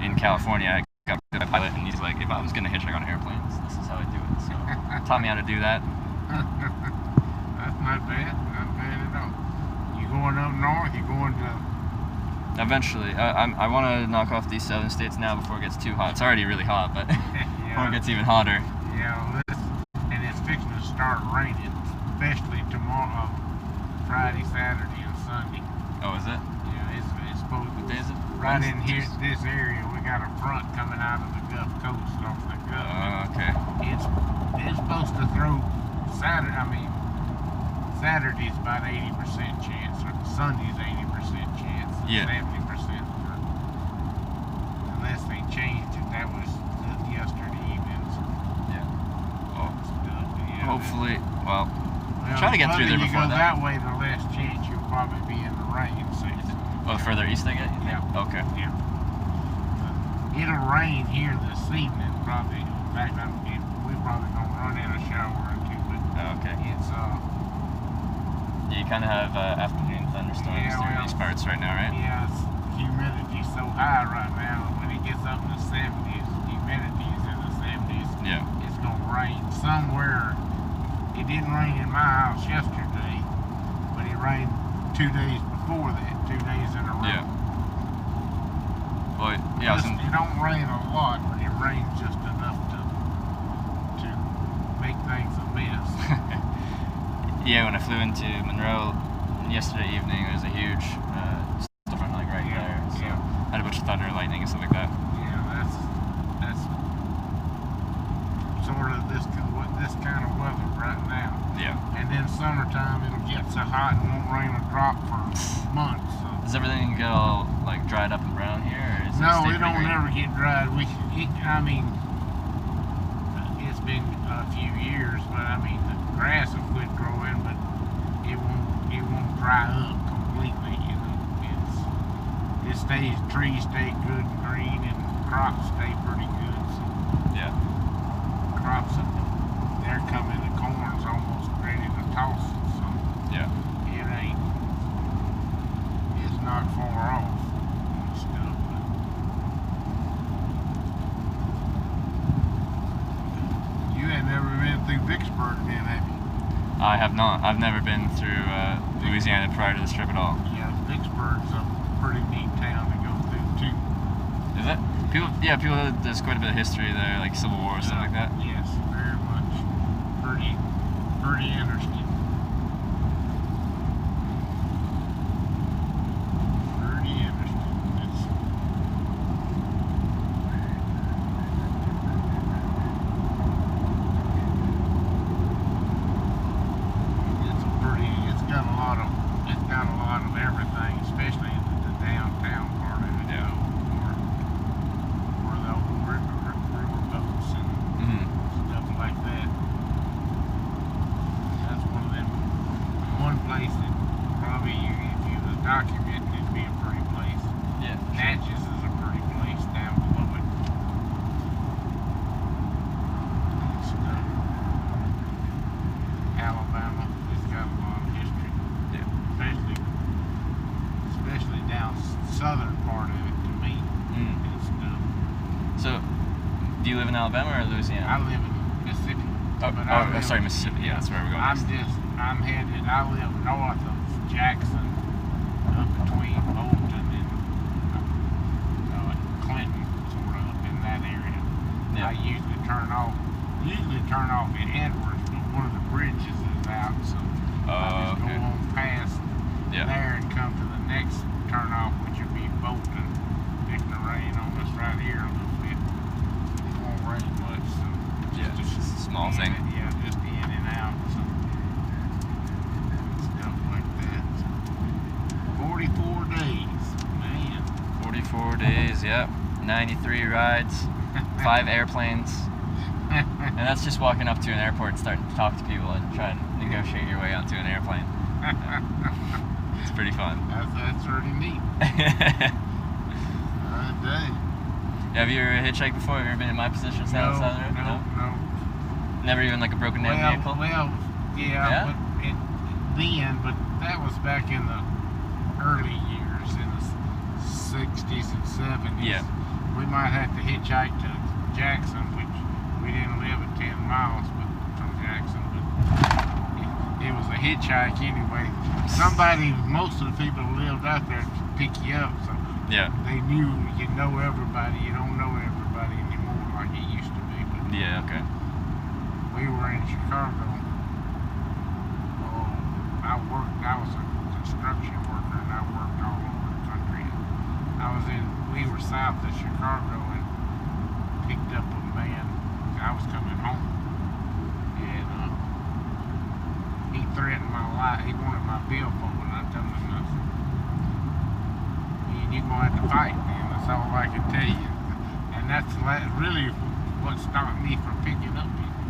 in California, I got a pilot, and he's like, if I was going to hitchhike on airplanes, this is how I do it. So taught me how to do that. That's not bad. Not bad at all. You going up north? You going to... Eventually. I want to knock off these southern states now before it gets too hot. It's already really hot, but before it gets even hotter. Yeah, and it's fixing to start raining, especially tomorrow, Friday, Saturday, and Sunday. Oh, is it? Yeah, it's supposed to. What day is it? Right in here, this area, we got a front coming out of the Gulf Coast off the Gulf. Oh, okay. It's supposed to throw Saturday's about 80% chance, or Sunday's 80% chance, yeah. 70%. Unless they changed it, that was yesterday evening's. Yeah. Oh. Stuff, yeah. Hopefully, well, try to get through there before that. The further you go that way, the less chance you'll probably be in the rain season. Oh, the further east I get? Yeah. Okay. Yeah. It'll rain here this evening, probably. In fact, we're probably gonna run in a shower or two, but okay. It's you kind of have afternoon thunderstorms through these parts right now, right? Yeah, humidity's so high right now. When it gets up in the 70s, humidity's in the 70s. Yeah. It's gonna rain somewhere. It didn't rain in my house yesterday, but it rained 2 days before that, 2 days in a row. Yeah. Well, yeah. It don't rain a lot, but it rains just enough to make things a mess. Yeah, when I flew into Monroe yesterday evening, there was a huge storm like right there. So I had a bunch of thunder, lightning, and stuff like that. Yeah, that's sort of this kind of weather right now. Yeah. And then summertime, it'll get so hot and won't rain a drop for months. So. Does everything get all like dried up and brown here, or is No, it it don't ever get dried. I mean, it's been a few years, but I mean, the grass will quit growing, but it won't dry up completely. You know, trees stay good and green, and crops stay pretty good. So yeah. Crops, they're coming. The corn's almost ready to toss it. So yeah. It's not far off and stuff. But you had never been through Vicksburg then, have you? I have not. I've never been through Louisiana prior to this trip at all. Yeah, Vicksburg's a pretty neat town to go through too. Is it? People. There's quite a bit of history there, like Civil War, stuff like that. Yes, very much. Pretty interesting. Pretty interesting. It's got a lot of everything, especially the downtown part of it. Yeah. Where the old river boats and stuff like that. That's one place that probably if you was documenting, it'd be a pretty place. Yeah. Natchez is a pretty place down below it. Stuff. Alabama, it's got a lot of history. Yeah. Especially down southern part of it to me and stuff. So, do you live in Alabama or Louisiana? I live in Mississippi. Sorry, Mississippi. Yeah, that's where we're going next. I live north of Jackson, up between Bolton and Clinton, sort of up in that area. Yeah. I usually turn off in Edwards, but one of the bridges is out, so I just go on past there and come to the next turnoff, which would be Bolton. Fixing to rain on us right here a little bit. It won't rain much, so just a small thing. Just in and out. So. Stuff like that. 44 days, man. 44 days, yep. 93 rides, 5 airplanes. And that's just walking up to an airport and starting to talk to people and try and negotiate your way onto an airplane. It's pretty fun. That's pretty neat. Have you ever hitchhiked before? Have you ever been in my position? No. Never even like a broken down vehicle? Yeah, but that was back in the early years, in the 60s 60s and 70s. Yeah. We might have to hitchhike to Jackson, which we didn't live at 10 miles from Jackson, but it was a hitchhike anyway. Most of the people who lived out there to pick you up, so Yeah. they knew you know everybody. You don't know everybody anymore like it used to be. But Yeah. Okay. we were in Chicago. Oh, I was a construction worker, and I worked all over the country. We were south of Chicago and picked up a man. I was coming home, and he threatened my life. He wanted my billfold, and I told him, I said, you're going to have to fight, man. That's all I can tell you. And that's really what stopped me from picking up people.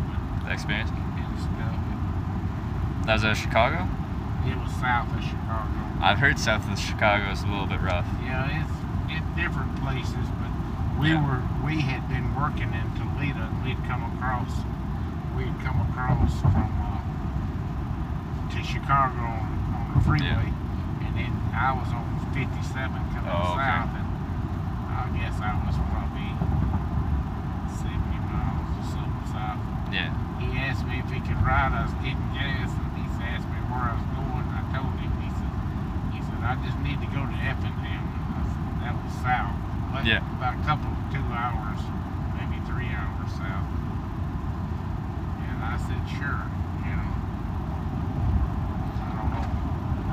The experience. And stuff. That was Chicago? It was south of Chicago. I've heard south of Chicago is a little bit rough. Yeah, it's different places, but we had been working in Toledo, and we'd come across from to Chicago on the freeway, and then I was on 57 coming south, and I guess I was probably 70 miles or something south. Yeah. He asked me if he could ride. I was getting gas, and he asked me where I was going. I told him. He said, I just need to go to Effingham. That was south. But about a couple, 2 hours, maybe 3 hours south. And I said, sure. You know, I don't know.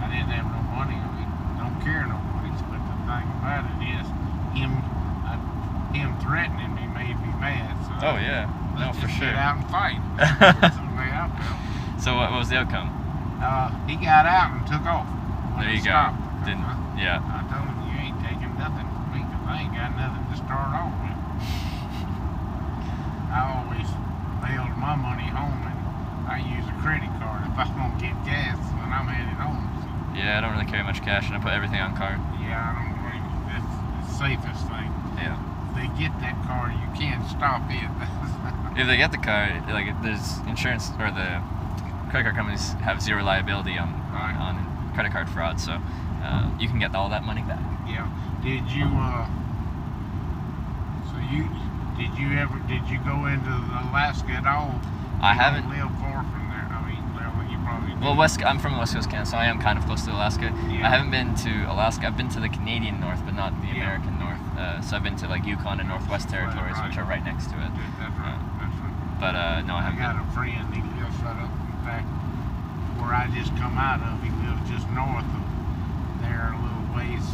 I didn't have no money. I mean, don't carry no money. But the thing about it is, him threatening me made me mad. So Oh yeah. No, for sure. Get out and fight. That's the way I felt. So what was the outcome? He got out and took off. There you go. Yeah. I told him, you ain't taking nothing from me because I ain't got nothing to start off with. I always mailed my money home, and I use a credit card if I want to get gas when I'm headed home. So, Yeah, I don't really carry much cash, and I put everything on card. yeah, I don't blame you. That's the safest thing. Yeah. If they get that car, you can't stop it. If they get the car, like there's insurance or the credit card companies have zero liability on credit card fraud, so you can get all that money back. Yeah. Did you go into Alaska at all? I haven't. Live far from there. I mean, well, you probably do. Well, I'm from West Coast Canada, so I am kind of close to Alaska. Yeah. I haven't been to Alaska. I've been to the Canadian North, but not the American North. So I've been to like Yukon and Northwest Territories, which are right next to it. That's right. That's right. But no, I haven't. I got a friend. He lives right up. In fact, where I just come out of, he lives just north of there a little ways.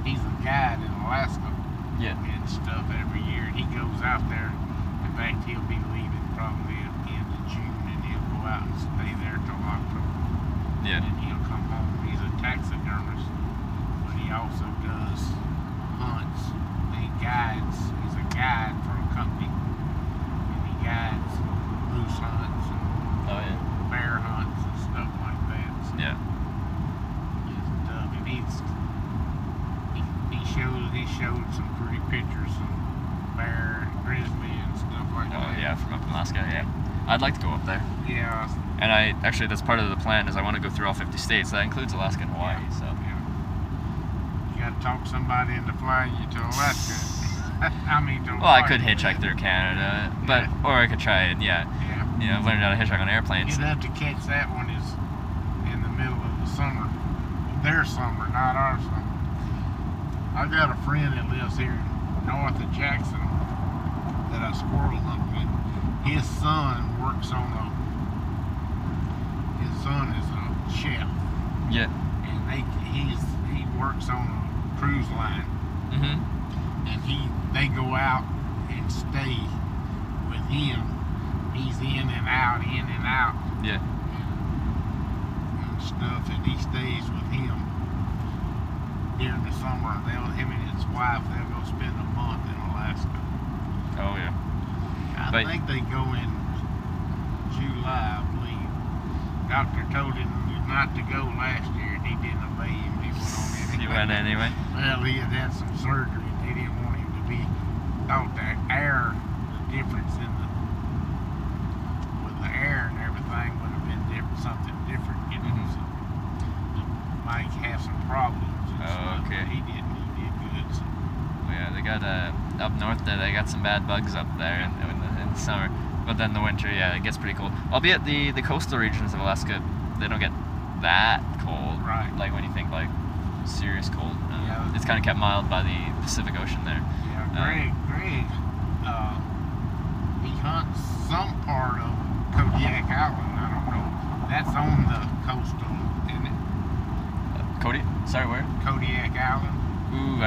He's a guide in Alaska. Yeah. And stuff every year. He goes out there. In fact, he'll be leaving probably at the end of June, and he'll go out and stay there till October. Yeah. And he'll come home. He's a taxidermist, but he also does hunts. He guides. He's a guide for a company, and he guides moose hunts and bear hunts and stuff like that. So Yeah. And he showed some pretty pictures of bear and grizzly and stuff like that. Oh yeah, from up in Alaska. Yeah. I'd like to go up there. Yeah. And that's part of the plan is I want to go through all 50 states. That includes Alaska and Hawaii. So. Yeah. You got to talk somebody into flying you to Alaska. I mean, to Well, I could hitchhike through Canada, but or I could try it. Yeah. Yeah. You know, I've learned how to hitchhike on airplanes. You'd have to catch that one is in the middle of the summer. Their summer, not our summer. I got a friend that lives here north of Jackson that I squirrel hunt with. His son is a chef. Yeah. And he works on a cruise line. Mhm. And they go out and stay with him. He's in and out. Yeah. And stuff, and he stays with him during the summer. Him and his wife, they'll go spend a month in Alaska. Oh yeah. I think they go in July, I believe. Doctor told him not to go last year, and he didn't obey him. He went on anyway. You went anyway? Well, he had some surgery, and they didn't want him to be thought the difference with the air and everything would have been something different, you know. So, might have some problems and stuff. Okay. But he did good. So got up north there. They got some bad bugs up there in the summer, but then the winter, yeah, it gets pretty cold. Albeit the coastal regions of Alaska, they don't get that cold. Right. Like when you think like serious cold. Yeah. It's kind of kept mild by the Pacific Ocean there. Yeah. Greg, he hunts some part of Kodiak Island. I don't know. That's on the coastal, isn't it? Sorry, where? Kodiak Island. Ooh,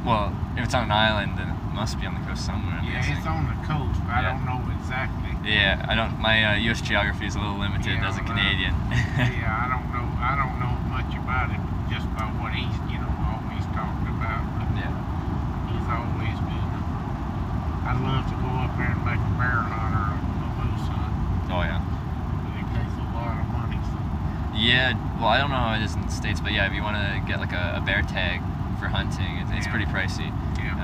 well, if it's on an island, then it must be on the coast somewhere. Yeah, it's on the coast, but I don't know exactly. Yeah, I don't. My U.S. geography is a little limited as a Canadian. Yeah, I don't know much about it, but just by what he's always talked about. But yeah. He's always been. I'd love to go up there and make a bear hunt or a moose hunt. Oh yeah. But it takes a lot of money. So. Yeah, well, I don't know how it is in the States, but yeah, if you want to get like a bear tag for hunting, it's pretty pricey. Yeah.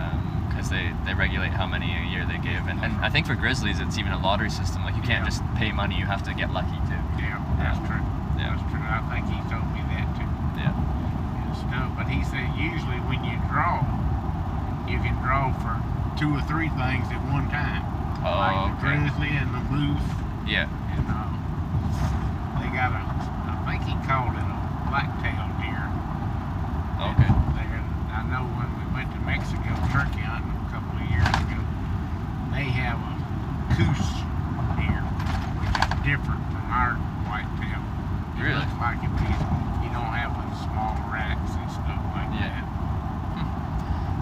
Because they regulate how many a year they give, and I think for grizzlies it's even a lottery system. Like you can't just pay money; you have to get lucky too. Yeah, that's true. Yeah. That's true. I think he told me that too. Yeah. And stuff, but he said usually when you draw, you can draw for 2 or 3 things at one time. Oh, like the okay. grizzly and the moose. Yeah. And they got I think he called it a black-tailed deer. Okay. I know when we went to Mexico turkey hunting a couple of years ago, they have a coos deer, which is different from our whitetail. It Really? looks like you don't have the small rats and stuff like that.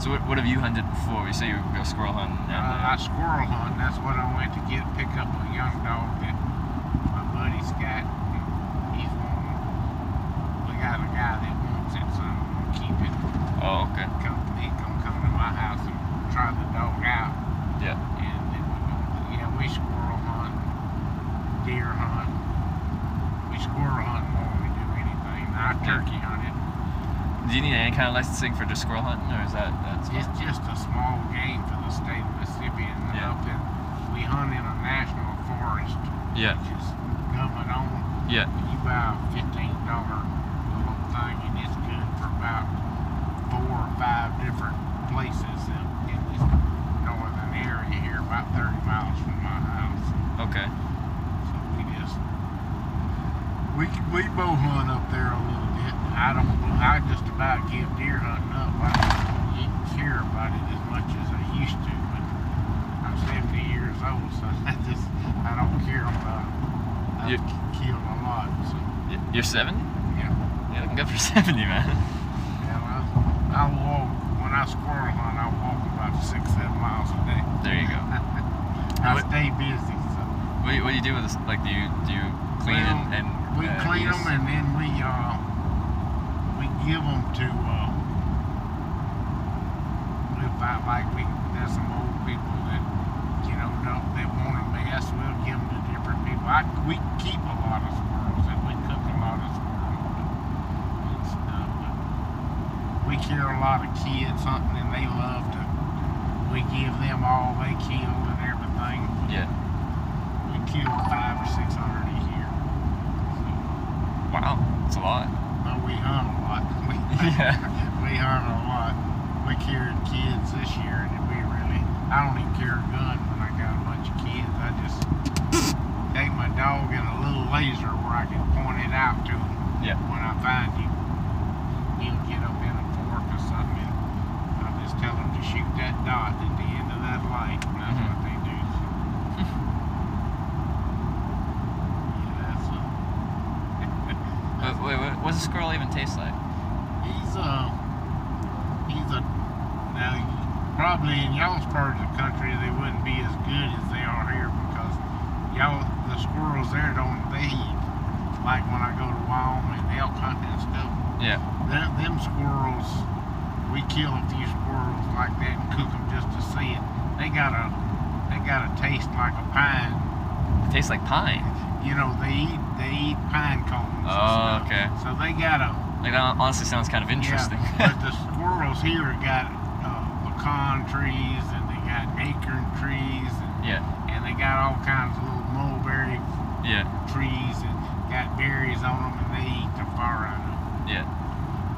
So what have you hunted before? You say you go squirrel hunting. I squirrel hunt. That's what I went to pick up a young dog that my buddy's got. He's wanting. We got a guy that wants it, so I'm gonna keep it. Oh, okay. He's gonna come to my house and try the dog out. Yeah. And then we squirrel hunt, deer hunt. We squirrel hunt more than we do anything. I turkey hunted. Do you need any kind of licensing for just squirrel hunting, or is that's It's just a small game for the state of Mississippi, and we hunt in a national forest, which is government owned. Yeah. You buy a $15 little thing, and it's good for about 4 or 5 different places in this northern area here, about 30 miles from my house. Okay. So we bow hunt up there a little bit. I just about give deer hunting up. I don't even care about it as much as I used to, but I'm 70 years old, so I don't care about it. I've killed a lot. So. You're 70? Yeah. You're looking good for 70, man. Yeah, I walk, when I squirrel hunt, I walk about 6-7 miles a day. There you go. I stay busy. So. What do you do with this? Like, do you clean and we clean them, and then we give them to there's some old people that they want to mess. We'll give them to different people. We keep a lot of squirrels, and we cook a lot of squirrels and stuff. But we kill a lot of kids hunting, and they love to. We give them all they kill and everything. Yeah. We kill 500 or 600 a year. So, wow, that's a lot. but we hunt a lot. We hunt a lot. We carried kids this year, and I don't even carry a gun when I got a bunch of kids. I just take my dog and a little laser where I can point it out to them. Yeah. When I find you, he'll get up in a fork or something, and I'll just tell him to shoot that dot at the end of that light, and that's what they do. So. Wait, what does a squirrel even taste like? He's now probably in y'all's part of the country they wouldn't be as good as they are here, because the squirrels there don't eat like when I go to Wyoming elk hunting and stuff. Yeah. Them squirrels, we kill a few squirrels like that and cook them just to see it. They gotta taste like a pine. It tastes like pine. They eat pine cones. Oh, okay. So they gotta. Like that honestly sounds kind of interesting. Yeah, but the squirrels here got pecan trees, and they got acorn trees, and they got all kinds of little mulberry trees, and got berries on them, and they eat the far out of them. Yeah.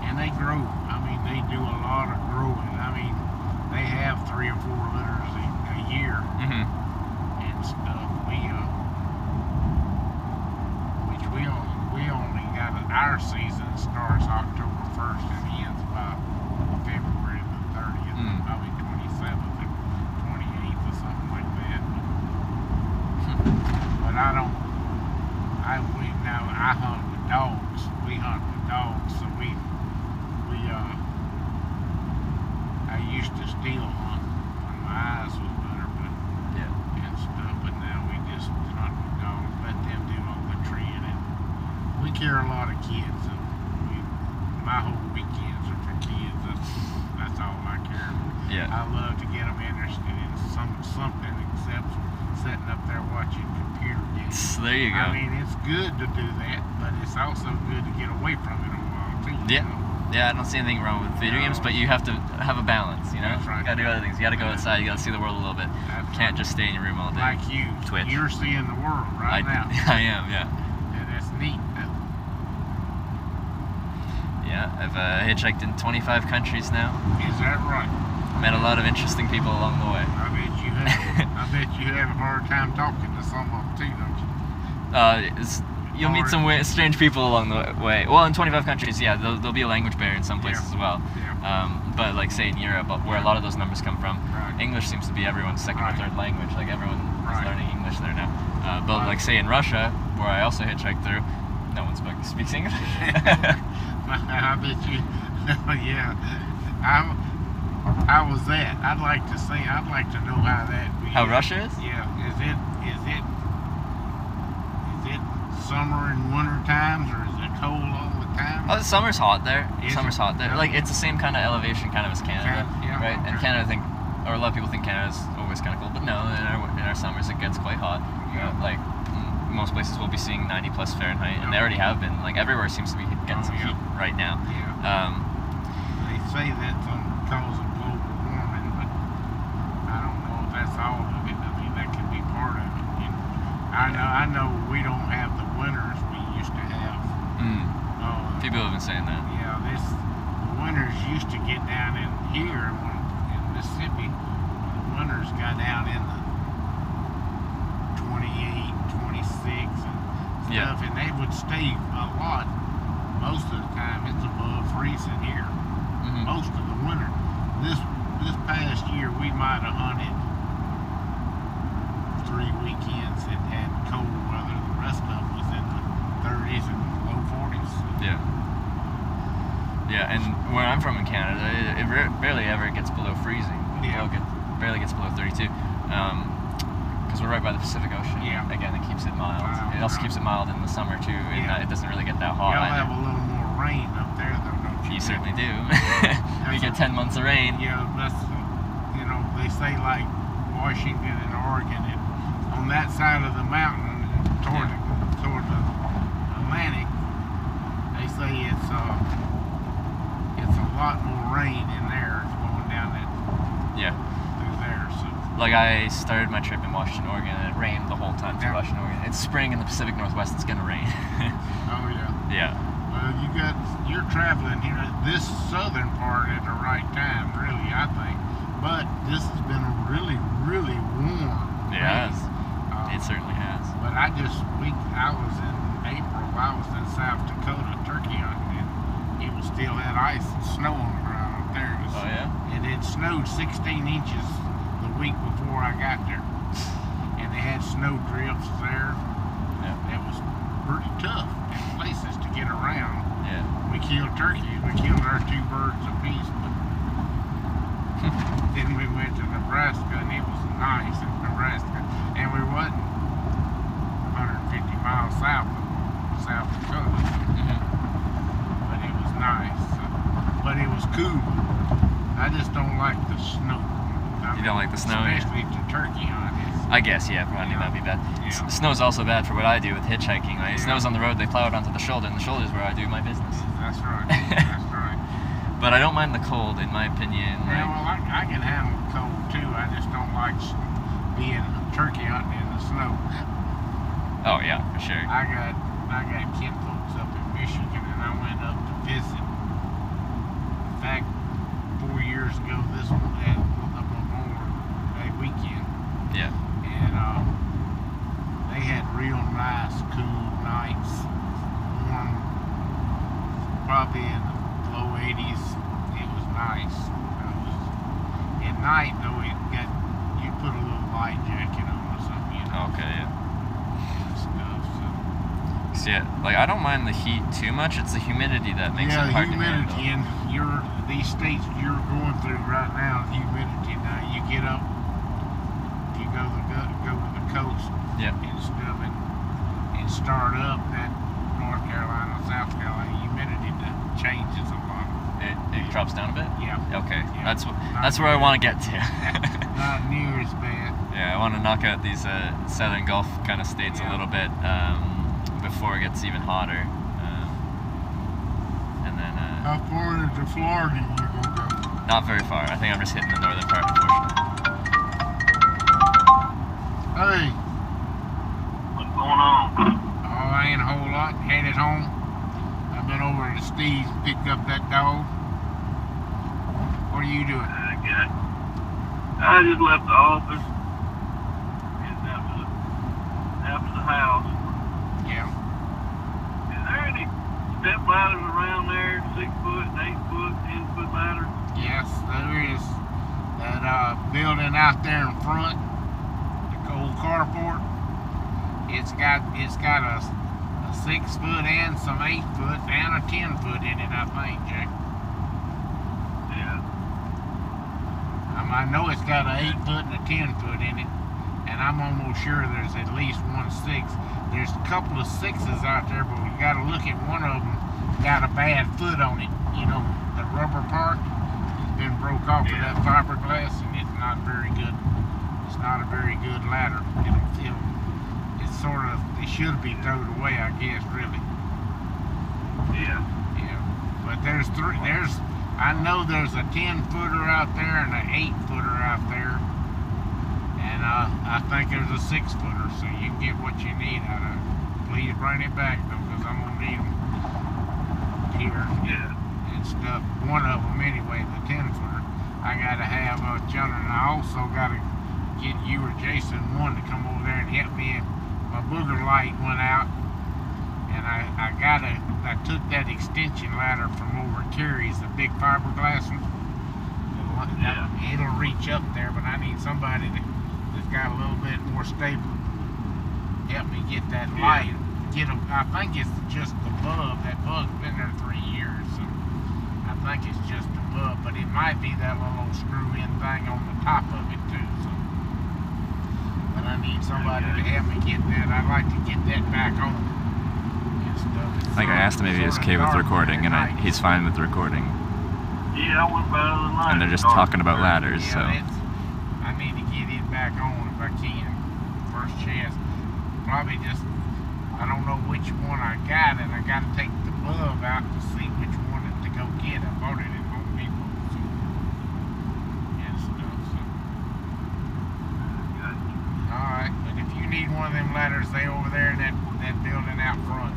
And they grow. I mean, they do a lot of growing. I mean, they have have 3 or 4 litters a year and stuff. Which we only got our season starts October 1st and ends by February the 30th, probably 27th and 28th or something like that. But I hunt with dogs. We hunt with dogs, so I used to steel hunt when my eyes was better, and stuff. But now we just hunt with dogs, let them do all the treeing, and we carry a lot of kids. And my whole weekends are for kids. That's all I care. Yeah. I love to get them interested in something except sitting up there watching computer games. So there you go. I mean, it's good to do that, but it's also good to get away from it a while too. Yeah. You know? Yeah, I don't see anything wrong with video games, but you have to have a balance, you know? That's right. You gotta do other things. You gotta go outside, you gotta see the world a little bit. That's You can't just stay in your room all day. Like you. Twitch. You're seeing the world right now. I am, yeah. And it's neat. Yeah, I've hitchhiked in 25 countries now. Is that right? Met a lot of interesting people along the way. I bet you have. I bet you have a hard time talking to some of them too, don't you? You'll meet some strange people along the way. Well, in 25 countries, yeah, there'll be a language barrier in some places as well. Yeah. But like say in Europe, where a lot of those numbers come from, Right. English seems to be everyone's second or third language. Like everyone is Right. learning English there now. But like say in Russia, where I also hitchhiked through, no one speaks English. I bet you. Yeah. How was that? I'd like to know how that. How Russia is? Yeah. Is it summer and winter times, or is it cold all the time? Oh, the summer's hot there. Summer's hot there. Yeah. Like it's the same kind of elevation kind of as Canada, Yeah, right? okay. And Canada, or a lot of people think Canada's always kind of cold, but no, in our summers it gets quite hot. Yeah. Like most places we'll be seeing 90 plus Fahrenheit, and they already have been. Like everywhere seems to be getting some heat right now. Yeah. They say that's cause of global warming, but I don't know if that's all of it. I mean, that could be part of it. You know? I know we don't have the winters we used to have. People have been saying that. Yeah, the winters used to get down in here in Mississippi. The winters got down in the 28, 26 and stuff, and they would stay a lot. Most of the time, it's above freezing here. Most of the winter. This past year, we might have hunted 3 weekends that had cold weather. The rest of it was in the 30s and low 40s. Yeah. Yeah, and where I'm from in Canada, it barely ever gets below freezing. Yeah. Barely gets below 32. Because we're right by the Pacific Ocean. Yeah. Again, it keeps it mild. Wow. It also keeps it mild in the summer too, and it doesn't really get that hot. Y'all either. have a little more rain up there, though, don't you? You certainly do. We get 10 months of rain. Yeah, that's, they say like Washington and Oregon, and on that side of the mountain toward the Atlantic, they say it's a lot more rain in there. It's going down through there. So Like I started my trip in Washington, Oregon, and it rained the whole time through Washington, Oregon. It's spring in the Pacific Northwest. It's gonna rain. oh yeah. Yeah. Well, you're traveling here this southern part at the right time, really, I think. But this has been a really, really warm. Yes. It certainly has. But I was in April, I was in South Dakota turkey hunting, and it was still had ice and snow on the ground up there. Oh yeah? And it snowed 16 inches the week before I got there. And they had snow drifts there. Yeah. It was pretty tough in places to get around. Yeah. We killed turkeys. We killed our 2 birds apiece, but then we went to Nebraska, and it was nice in Nebraska. And we wasn't 150 miles south of South Dakota. But it was nice. But it was cool. I just don't like the snow. You don't like the snow? Especially to turkey hunt. I guess, yeah, I mean, that'd be bad. Yeah. Snow's also bad for what I do with hitchhiking. Like, snow's on the road, they plow it onto the shoulder, and the shoulder is where I do my business. That's right. That's right. But I don't mind the cold, in my opinion. Yeah, well, I can handle the cold too. I just don't like being turkey hunting in the snow. Oh yeah, for sure. I got kinfolks up in Michigan, and I went up to visit. In fact, 4 years ago, up on night though, you put a little light jacket on or something, you know. Okay, yeah. And stuff. So. See, like I don't mind the heat too much. It's the humidity that makes it hard to handle. Yeah, the humidity, and these states you're going through right now, the humidity. Now you get up, you go to the coast, yeah, and stuff, and start up that North Carolina, South Carolina, humidity that changes a lot. It drops down a bit. Yeah. Okay, yeah. That's where I want to get to. Not near as bad. Yeah, I want to knock out these southern Gulf kind of states a little bit before it gets even hotter. And then. How far into Florida you gonna go? Not very far. I think I'm just hitting the northern part, unfortunately. Hey. What's going on? Oh, ain't a whole lot. Headed home. I've been over to Steve's, picked up that dog. What are you doing? I just left the office. Heading after the house. Yeah. Is there any step ladders around there? 6 foot, 8 foot, 10 foot ladders? Yes, there is. That building out there in front, the old carport. It's got a 6 foot and some 8 foot and a 10 foot in it, I think, Jack. Yeah. I know it's got an 8 foot and a 10 foot in it, and I'm almost sure there's at least one 6. There's a couple of 6s out there, but we got to look at one of them. Got a bad foot on it. You know, the rubber part has been broke off of that fiberglass, and it's not very good. It's not a very good ladder. It's sort of, it should be thrown away, I guess, really. Yeah. Yeah. But there's I know there's a 10 footer out there and an 8 footer out there. And I think there's a 6 footer, so you can get what you need out of it. Please bring it back though, because I'm gonna need them here and stuff. One of them anyway, the 10 footer. I gotta have John, and I also gotta get you or Jason one to come over there and help me. My booger light went out, and I took that extension ladder from over at Carrie's, the big fiberglass one. It'll reach up there, but I need somebody that's got a little bit more stable. Help me get that light. I think it's just the bulb. That bulb's been there 3 years, so I think it's just the bulb, but it might be that little screw-in thing on the top of it too. So. But I need somebody to help me get that. I'd like to get that back on. Like I asked him if he was okay with recording, and he's fine with recording. Yeah, I went by the other night. And they're just talking about ladders, so. I need to get it back on if I can. First chance. Probably just, I don't know which one I got, and I got to take the bulb out to see which one to go get. I bought it at Home Depot, so. And stuff, so. Alright, but if you need one of them ladders, they over there in that building out front.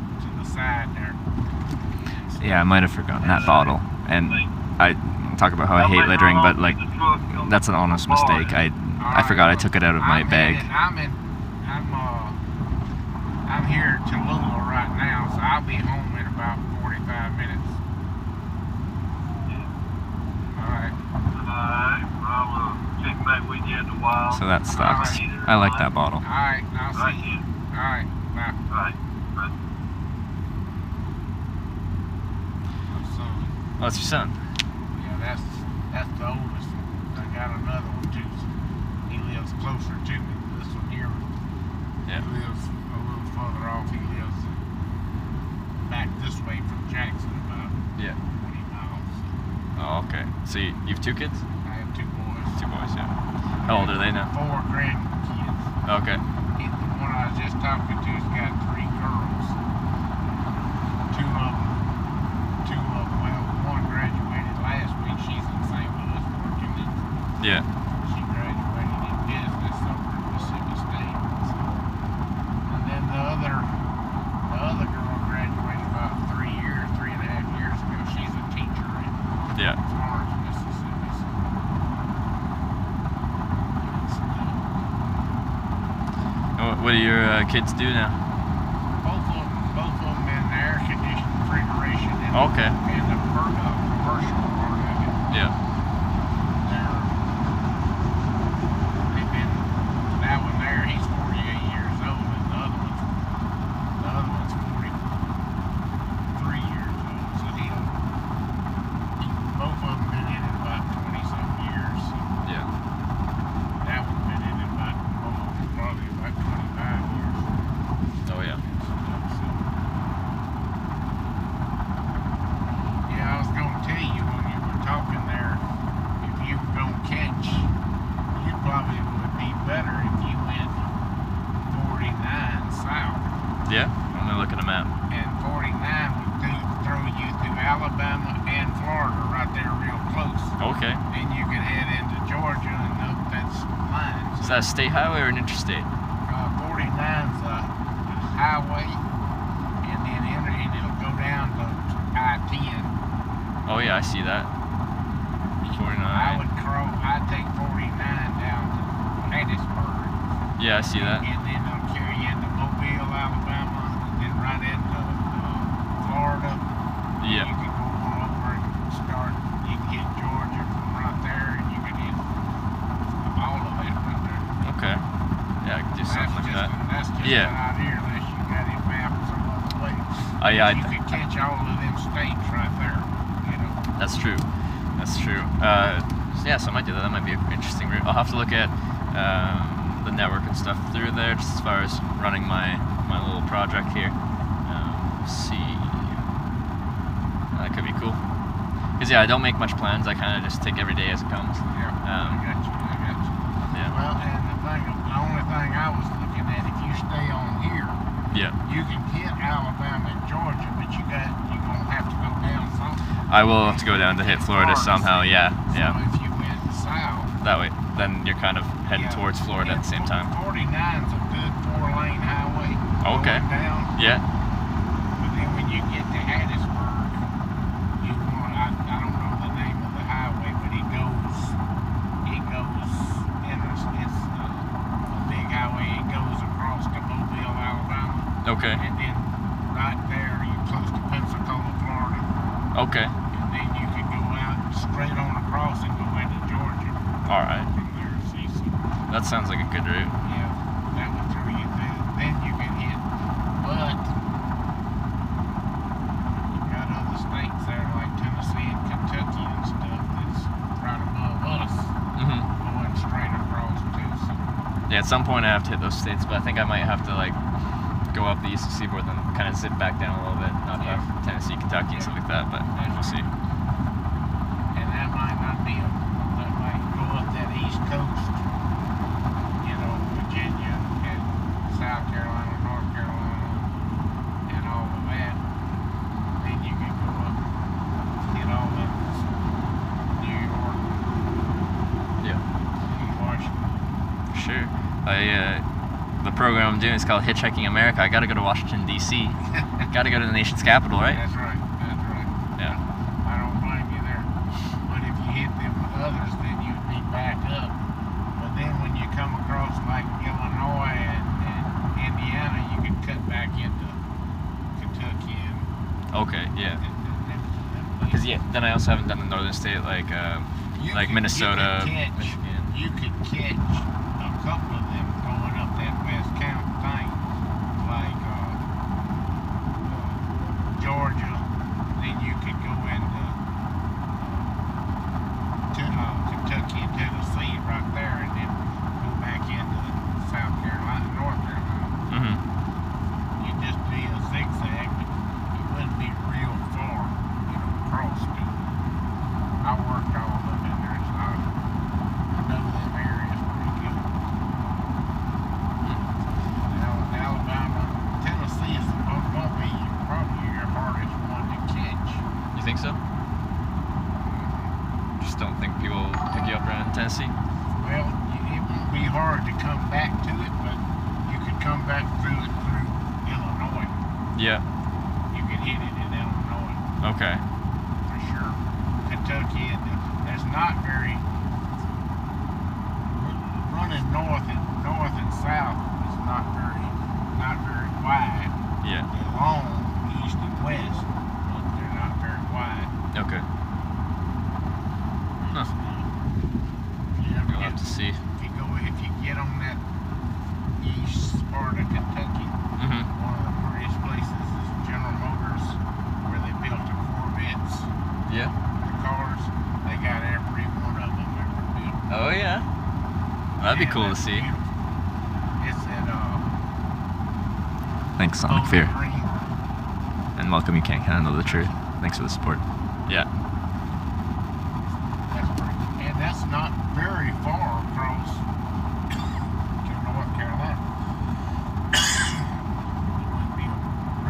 Side there. Yeah, I might have forgotten that bottle, and I talk about how I hate littering, but like that's an honest mistake. I forgot I took it out of my bag. I'm here in Tallulah right now, so I'll be home in about 45 minutes. Alright, I'll check back with you in a while. So that stops. I like that bottle. Alright, I'll see you. Alright, bye. Alright. Oh, it's your son. Yeah, that's the oldest one. I got another one too. So he lives closer to me. This one here, he lives a little further off. He lives back this way from Jackson, about 20 miles. Oh, okay. So you have 2 kids? I have 2 boys. 2 boys, yeah. How old are they now? 4 grandkids. Okay. The one I was just talking to's got 3 girls. 2 of them. Yeah. She graduated in business over at Mississippi State. And then the other girl graduated about 3.5 years ago. She's a teacher in Florence, Mississippi. What do your kids do now? Both of them in the air conditioned refrigeration and the commercial part of it. Yeah. Is that a state highway or an interstate? 49's a highway, and then it'll go down to I-10. Oh yeah, I see that. 49. I'd take 49 down to Hattiesburg. Yeah, I see that. And then they'll carry you into Mobile, Alabama, and then right into Florida. Yeah. You can go on over and start. You can hit Georgia from right there, and you can hit all of that right there. Okay. Yeah, I can do something like that. That's just Yeah. not out here unless you got it mapped some other way. Yeah, You could catch all of them states right there. You know. That's true. That's true. Yeah, so I might do that. That might be an interesting route. I'll have to look at the network and stuff through there, just as far as running my little project here. See. That could be cool. Because yeah, I don't make much plans. I kind of just take every day as it comes. Yeah, I got you. Yeah. Well, and the only thing I was looking at, if you stay on here, Yeah. you can hit Alabama and Georgia, but you're gonna have to go down something. I will have to go down to hit Florida somehow. Yeah. Yeah. So if you went south, That way, then you're kind of heading towards Florida at the same time. 49's a good 4-lane highway. Okay. Going down. Yeah. But then when you get to Hattiesburg, I don't know the name of the highway, but it goes, it's a big highway. It goes across to Mobile, Alabama. Okay. And then right there, you're close to Pensacola, Florida. Okay. And then you can go out straight on across and go into Georgia. All right. From there, see, so, That sounds like a good route. yeah, that would throw you through. Then you can hit, but you got other states there like Tennessee and Kentucky and stuff that's right above us, Mhm. going straight across too. So, Yeah. At some point, I have to hit those states, but I think I might have to like go up the eastern seaboard, then kind of zip back down a little bit, not Yeah. Tennessee, Kentucky, and stuff like that. But we'll see. and that might not be that might go up that east coast, you know, Virginia and South Carolina, North Carolina, and all of that. Then you can go up, hit all of New York, Yeah. Washington. Sure. The program I'm doing is called Hitchhiking America. I got to go to Washington D.C. Got to go to the nation's capital, right? That's right. Yeah. I don't blame you there. But if you hit them others, then you'd be back up. But then when you come across like Illinois and Indiana, you can cut back into Kentucky and Okay. Yeah. them Because places. then I also haven't done the northern state like Minnesota, Michigan. You could catch a couple of them going up that West Count thing, like Georgia. Then you could go into Kentucky and Tennessee right there, and then go back into South Carolina, North Carolina. Mhm. You'd just be a zigzag, but you wouldn't be real far, across to. I worked all up in there, so I know them areas pretty good. Alabama, Tennessee is gonna be probably your hardest one to catch. You think so? Just don't think people will pick you up around Tennessee? Well, it won't be hard to come back to it, but you could come back through Illinois. Yeah. You could hit it in Illinois. Okay. For sure. Kentucky, and there's not very running north and south is not very wide. Yeah. They're long east and west, but they're not very wide. Okay. Huh. You'll have to see. If you get on that east part of Kentucky, Mhm. one of the prettiest places is General Motors, where they built the Corvettes. Yeah. The cars, they got every one of them ever built. Oh yeah. That'd be Yeah, cool to that's see. beautiful. It's at Thanks, Sonic Bowling Fear. Green. And welcome, you can't handle the truth. Thanks for the support. Yeah. That's pretty, and that's not very far across to North Carolina. It wouldn't be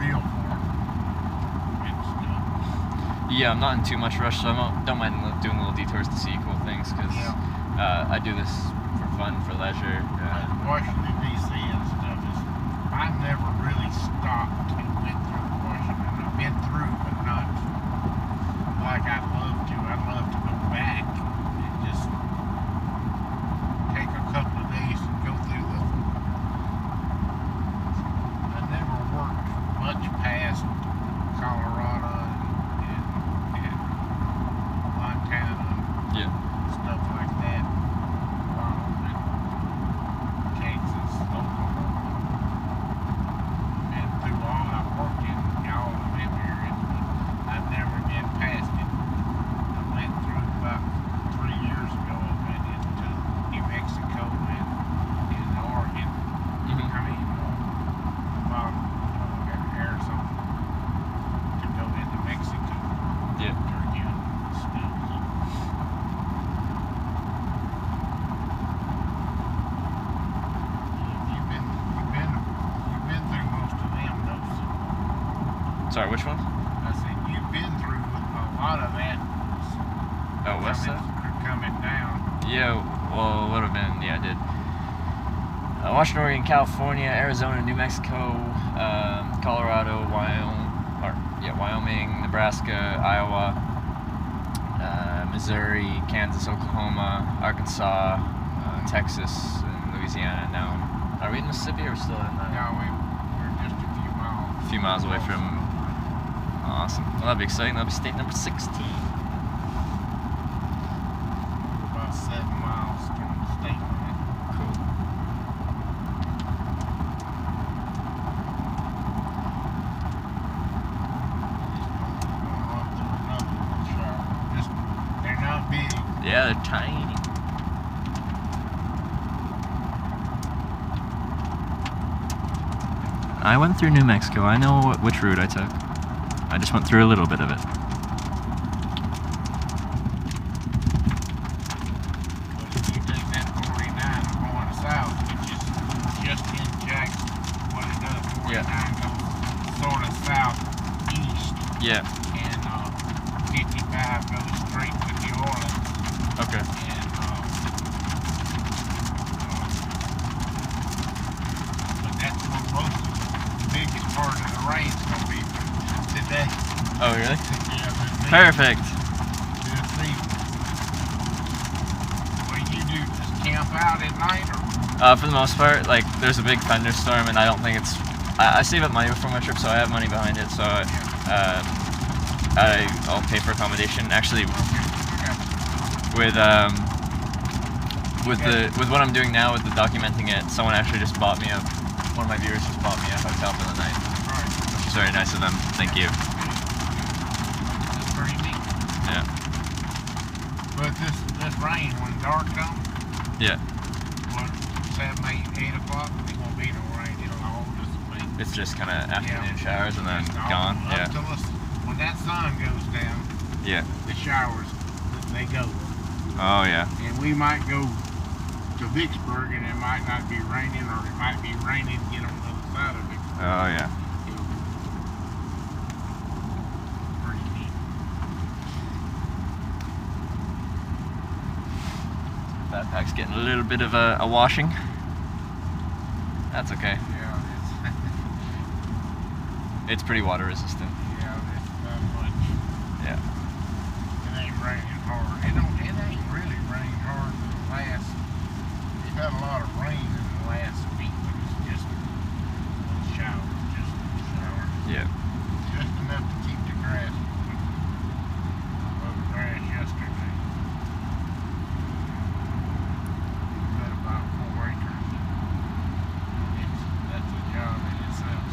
real far. Yeah, I'm not in too much rush, so I don't mind doing little detours to see cool things, because Yeah. I do this for fun for leisure. But Washington, D.C. and stuff is, I never really stopped and went through Washington. I've been through, but not like I'd love to. I'd love to go back and just take a couple of days and go through the. I never worked much past Colorado and Montana. Yeah. Stuff like that. Wyoming, Texas, Oklahoma. And through all, I've worked in all of them areas, but I've never been past it. I went through about 3 years ago. I went into New Mexico and Oregon. Mm-hmm. I mean, Arizona to go into Mexico. Yeah. Turkey stuff. You've been through most of them, though. Sorry, which one? I said you've been through a lot of that. Oh, west side? Coming down. Yeah, well, it would have been, yeah, I did. Washington, Oregon, California, Arizona, New Mexico, Colorado, Wyoming, Nebraska, Iowa, Missouri, Kansas, Oklahoma, Arkansas, Texas, and Louisiana. Now, are we in Mississippi or still in the... No, we're just a few miles away from... Awesome. Well, that'll be exciting. That'll be state number 16. About 7 miles from the state line. Cool. They're not big. Yeah, they're tiny. I went through New Mexico. I know which route I took. I just went through a little bit of it. But if you take that 49 going south, which is just in Jackson, what it does, 49 goes sort of southeast. Yeah. And 55 goes straight to New Orleans. Okay. And but that's where most of the biggest part of the rain's going to be today. Oh, really? Yeah, Perfect. this evening. What do you do? Just camp out at night, or? For the most part, like, there's a big thunderstorm, and I don't think it's... I save up money before my trip, so I have money behind it, so I'll pay for accommodation. Actually, with what I'm doing now with the documenting it, someone actually just bought me one of my viewers just bought me a hotel for the night, which is very nice of them. Thank you. That's pretty neat. Yeah. But this rain, when dark comes, Yeah. what, 7, 8 o'clock, it won't be no rain. It'll all dissipate. It's just kind of afternoon showers and then gone. Yeah. When that sun goes down, Yeah. the showers, they go. Oh yeah. And we might go to Vicksburg and it might not be raining, or it might be raining to get on the other side of it. Oh yeah. Pretty neat. Backpack's getting a little bit of a washing. That's okay. Yeah, It's pretty water resistant. it's not much. Yeah. It ain't raining hard. It ain't really rained hard for the last. We've had a lot of rain in the last week, but it's just little showers, just little showers. Yeah. Just enough to keep the grass moving. Well, the grass yesterday. We've got about 4 acres. That's a job in itself.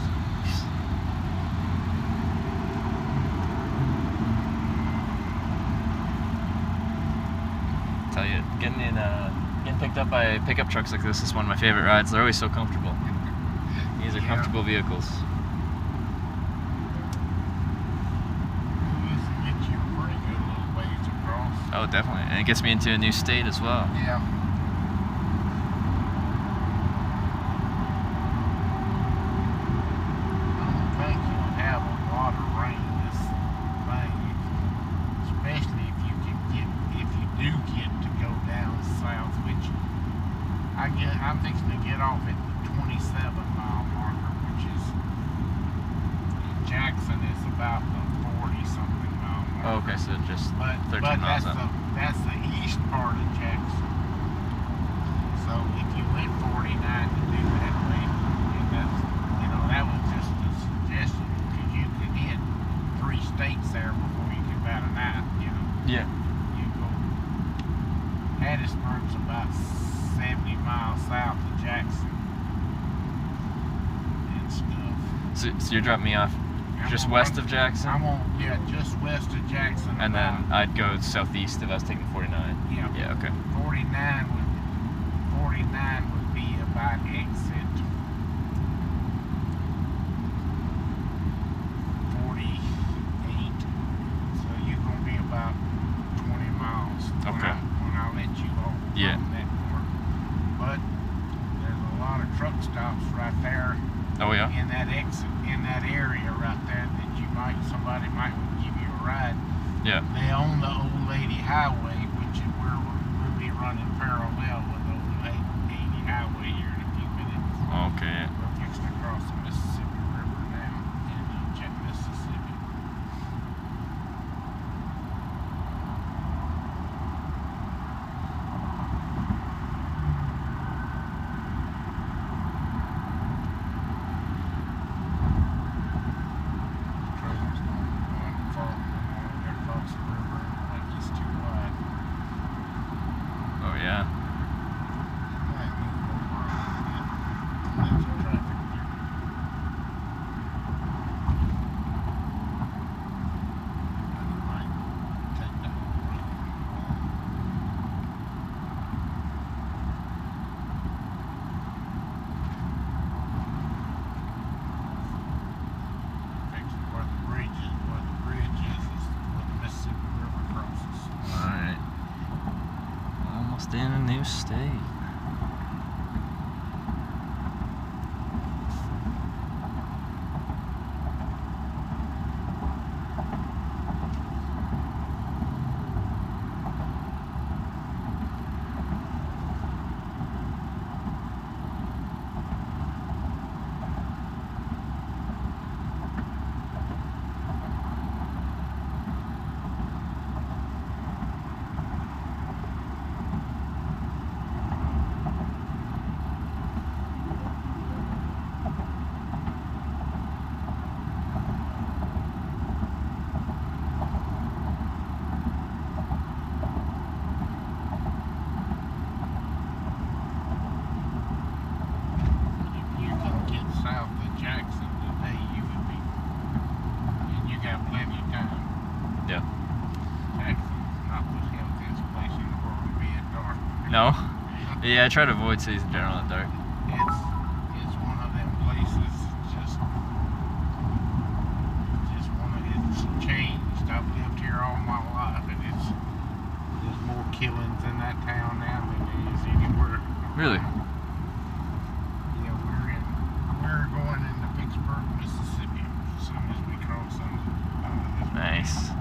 Tell you, getting picked up by pickup trucks like this is one of my favorite rides. They're always so comfortable. These are comfortable vehicles. Gets you a pretty good little ways across. Oh, definitely. And it gets me into a new state as well. Yeah. I don't think you'll have a lot of rain this thing, especially if you do get to go down south, which I'm fixing to get off at the 27-mile marker, which is in Jackson is about the 40-something mile marker. Oh, okay, so just 13 miles up. That's the east part of Jackson. So if you went 49 to do that way, and that's, that was just a suggestion, because you could hit 3 states there before you get about an hour, Yeah. You go, Hattiesburg's about 70 miles south of Jackson and stuff. So you're dropping me off just west of Jackson? Just west of Jackson. And then I'd go southeast if I was taking 49. Yeah. Yeah, okay. 49 would be about exit 48. So you're going to be about 20 miles when I let you over from that part. But there's a lot of truck stops right there. Oh, yeah? In that exit, in that area right there that somebody might give you a ride. Yeah. They own the Old Lady Highway, which we'll be running parallel with the Old Lady Highway here in a few minutes. Okay. We're fixing to cross the Mississippi River now in Mississippi. Oh, yeah. In a new state. No? Yeah, I try to avoid cities in general at dark. It's one of them places, it's changed. I've lived here all my life, and there's more killings in that town now than there is anywhere. Really? Yeah, we're going into Vicksburg, Mississippi as soon as we cross under this. Nice.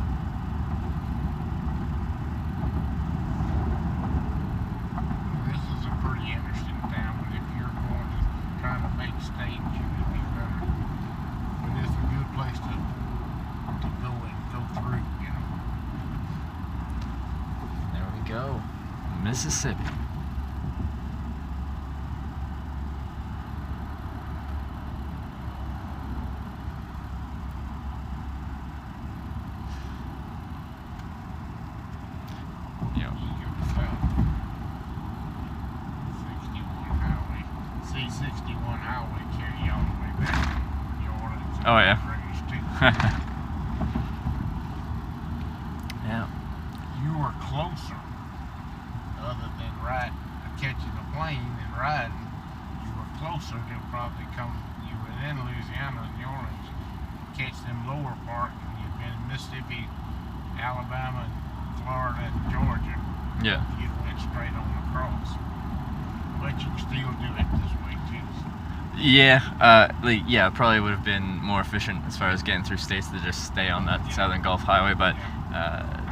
Go, Mississippi. Yeah. C-61 highway carry all the way back to New Orleans. Oh, yeah. Yeah. You were closer. Other than catching a plane and riding, you were closer to probably you were in Louisiana, New Orleans, catch them lower part, and you've been in Mississippi, Alabama, Florida, and Georgia. Yeah. You'd went straight on across. But you can still do it this way too. Yeah, yeah, probably would have been more efficient as far as getting through states to just stay on that Southern Gulf Highway, but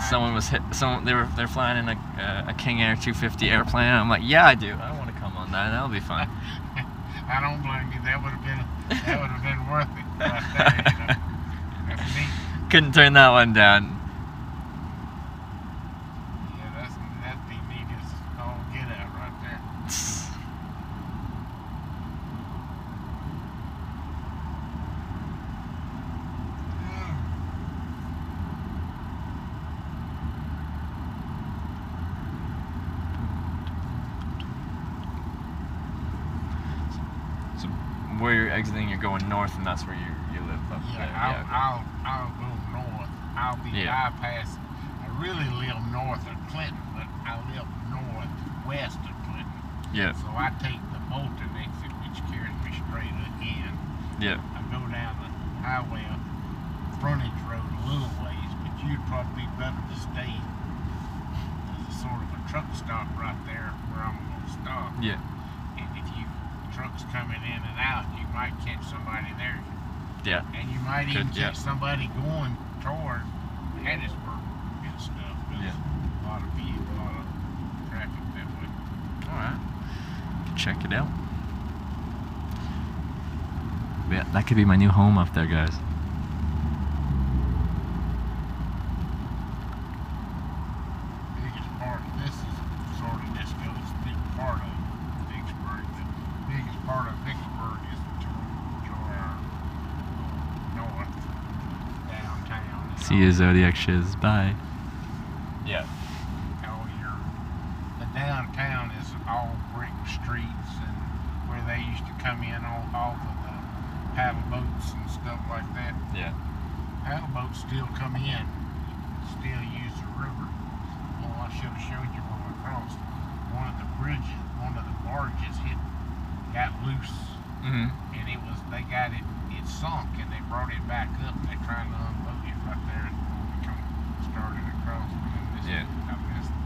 someone was hit. They're flying in a King Air 250 airplane. And I'm like, yeah, I do. I want to come on Nah, that'll be fun. I don't blame you. That would have been worth it right there, you know. That's neat. Couldn't turn that one down. Yeah, that'd be neat as all get out right there. So where you're exiting, you're going north, and that's where you live up Yeah, there. I'll go north. I'll be bypassing. I really live north of Clinton, but I live northwest of Clinton. Yeah. So I take the Bolton exit, which carries me straight again. Yeah. I go down the highway, frontage road a little ways, but you'd probably be better to stay. There's a sort of a truck stop right there where I'm going to stop. Yeah. And if trucks coming in and out, you might catch somebody there. Yeah. And you might even catch somebody going toward Hattiesburg and stuff. Yeah. A lot of people, a lot of traffic that way. Alright. Check it out. Yeah, that could be my new home up there, guys. Biggest part of this is sort of this goes big part of Vicksburg. The biggest part of Vicksburg is to our north downtown. See you, Zodiac Shiz. Bye. Yeah. The downtown is all brick streets, and where they used to come in off of the paddle boats and stuff like that. Yeah. Paddle boats still come in, still use the river. Oh, I should have showed you when we crossed. One of the bridges, one of the barges got loose, and they got it sunk, and they brought it back up, and they're trying to unload it right there when we started across. Yeah. I missed it.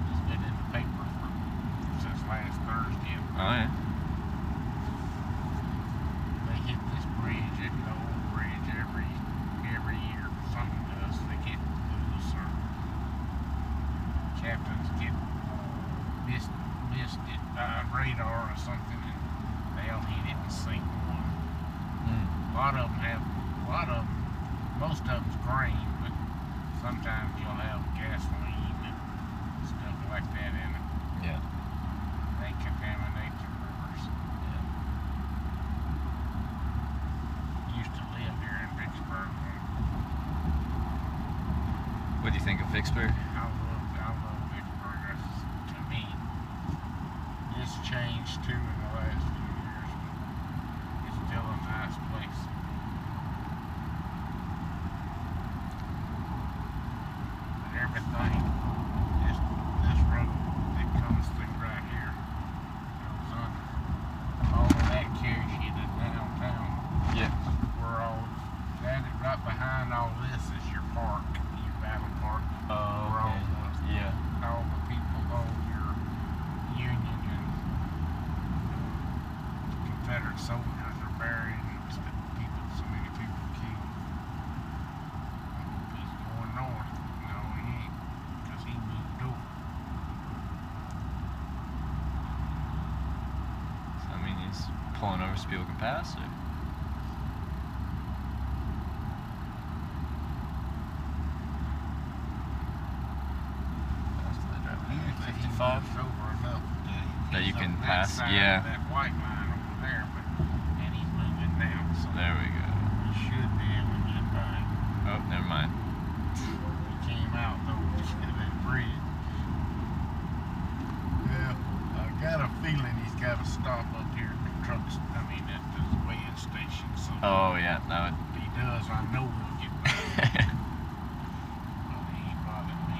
It's been in the paper since last Thursday. Oh, yeah. They hit this bridge, the old bridge, every year. Something does. They get loose, or captains get missed it by radar or something, and they'll hit it and sink one. Most of them's grain, but sometimes you'll have gasoline and stuff like that in it. Yeah. They contaminate the rivers. Yeah. Used to live here in Vicksburg. What do you think of Vicksburg? I love Vicksburg. To me, it's changed too in the last few years, but it's still a nice place. But everything, this road that comes through right here goes under. All of that carries you to downtown. Yeah. Right behind all this is your park, your battle park. Oh, where okay. all the people, all your Union and Confederate soldiers are buried, and so many people killed. He's going north. No, he ain't, because he moved over. So, I mean, he's pulling over so people can pass, or? Over enough that you can pass, that white line over there, and he's moving now. So there we go. You should be able to get by. Oh, never mind. He came out though of that bridge. Yeah, I got a feeling he's got to stop up here at the trucks. I mean, at the weighing station. So Oh yeah, that would. if he does, I know we'll get by. But he ain't bothered me.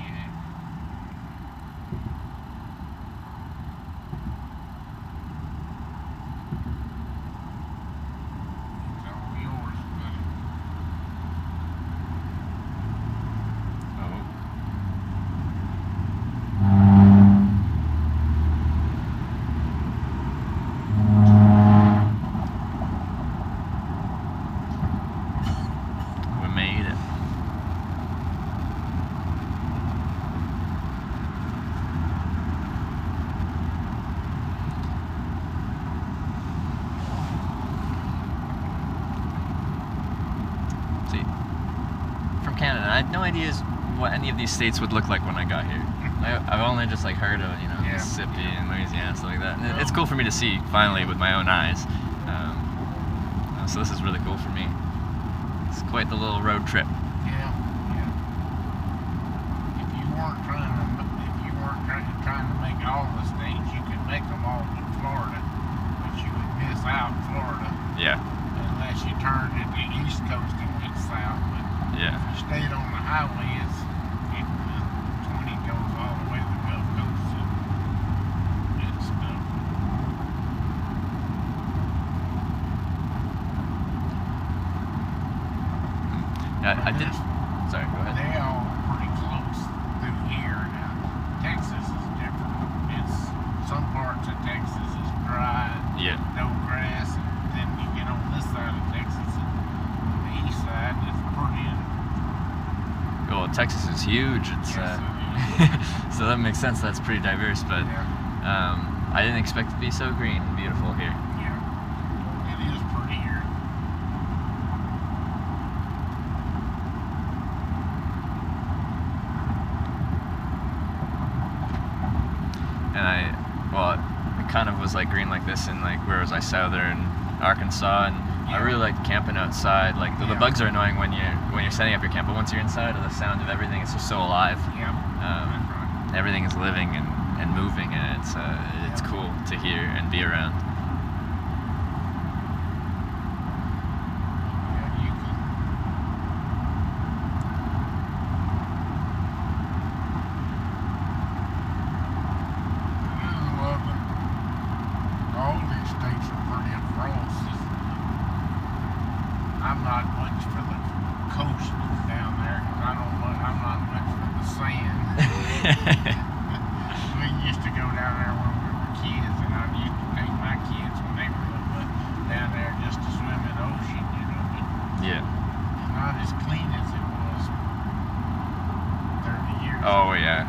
ideas what any of these states would look like when I got here. I've only just like heard of, you know, Mississippi and Louisiana and stuff like that. And it's cool for me to see finally with my own eyes. So this is really cool for me. It's quite the little road trip. Yeah. If you weren't trying to make all the states, you could make them all to Florida, but you would miss out Florida. Yeah. Unless you turned at the East Coast and went south. But yeah. If you stayed on the highway, it 20 goes all the way to the Gulf Coast. So it's stuff. I did. Sorry, go ahead. They all pretty close through here. Now, Texas is different. It's some parts of Texas is dry, no grass, and then you get on this side of Texas, and on the east side, it's pretty. Well, Texas is huge. It's so that makes sense. That's pretty diverse, but I didn't expect it to be so green and beautiful here. Yeah, it is pretty here. And it kind of was like green like this in like, where was I, southern Arkansas, and I really like camping outside. Like the bugs are annoying when you're setting up your camp, but once you're inside, the sound of everything is just so alive. Everything is living and moving, and it's cool to hear and be around. I'm not much for the coast down there because I'm not much for the sand. We used to go down there when we were kids, and I used to take my kids when they were little down there just to swim in the ocean, you know. But it's not as clean as it was 30 years ago. Oh yeah.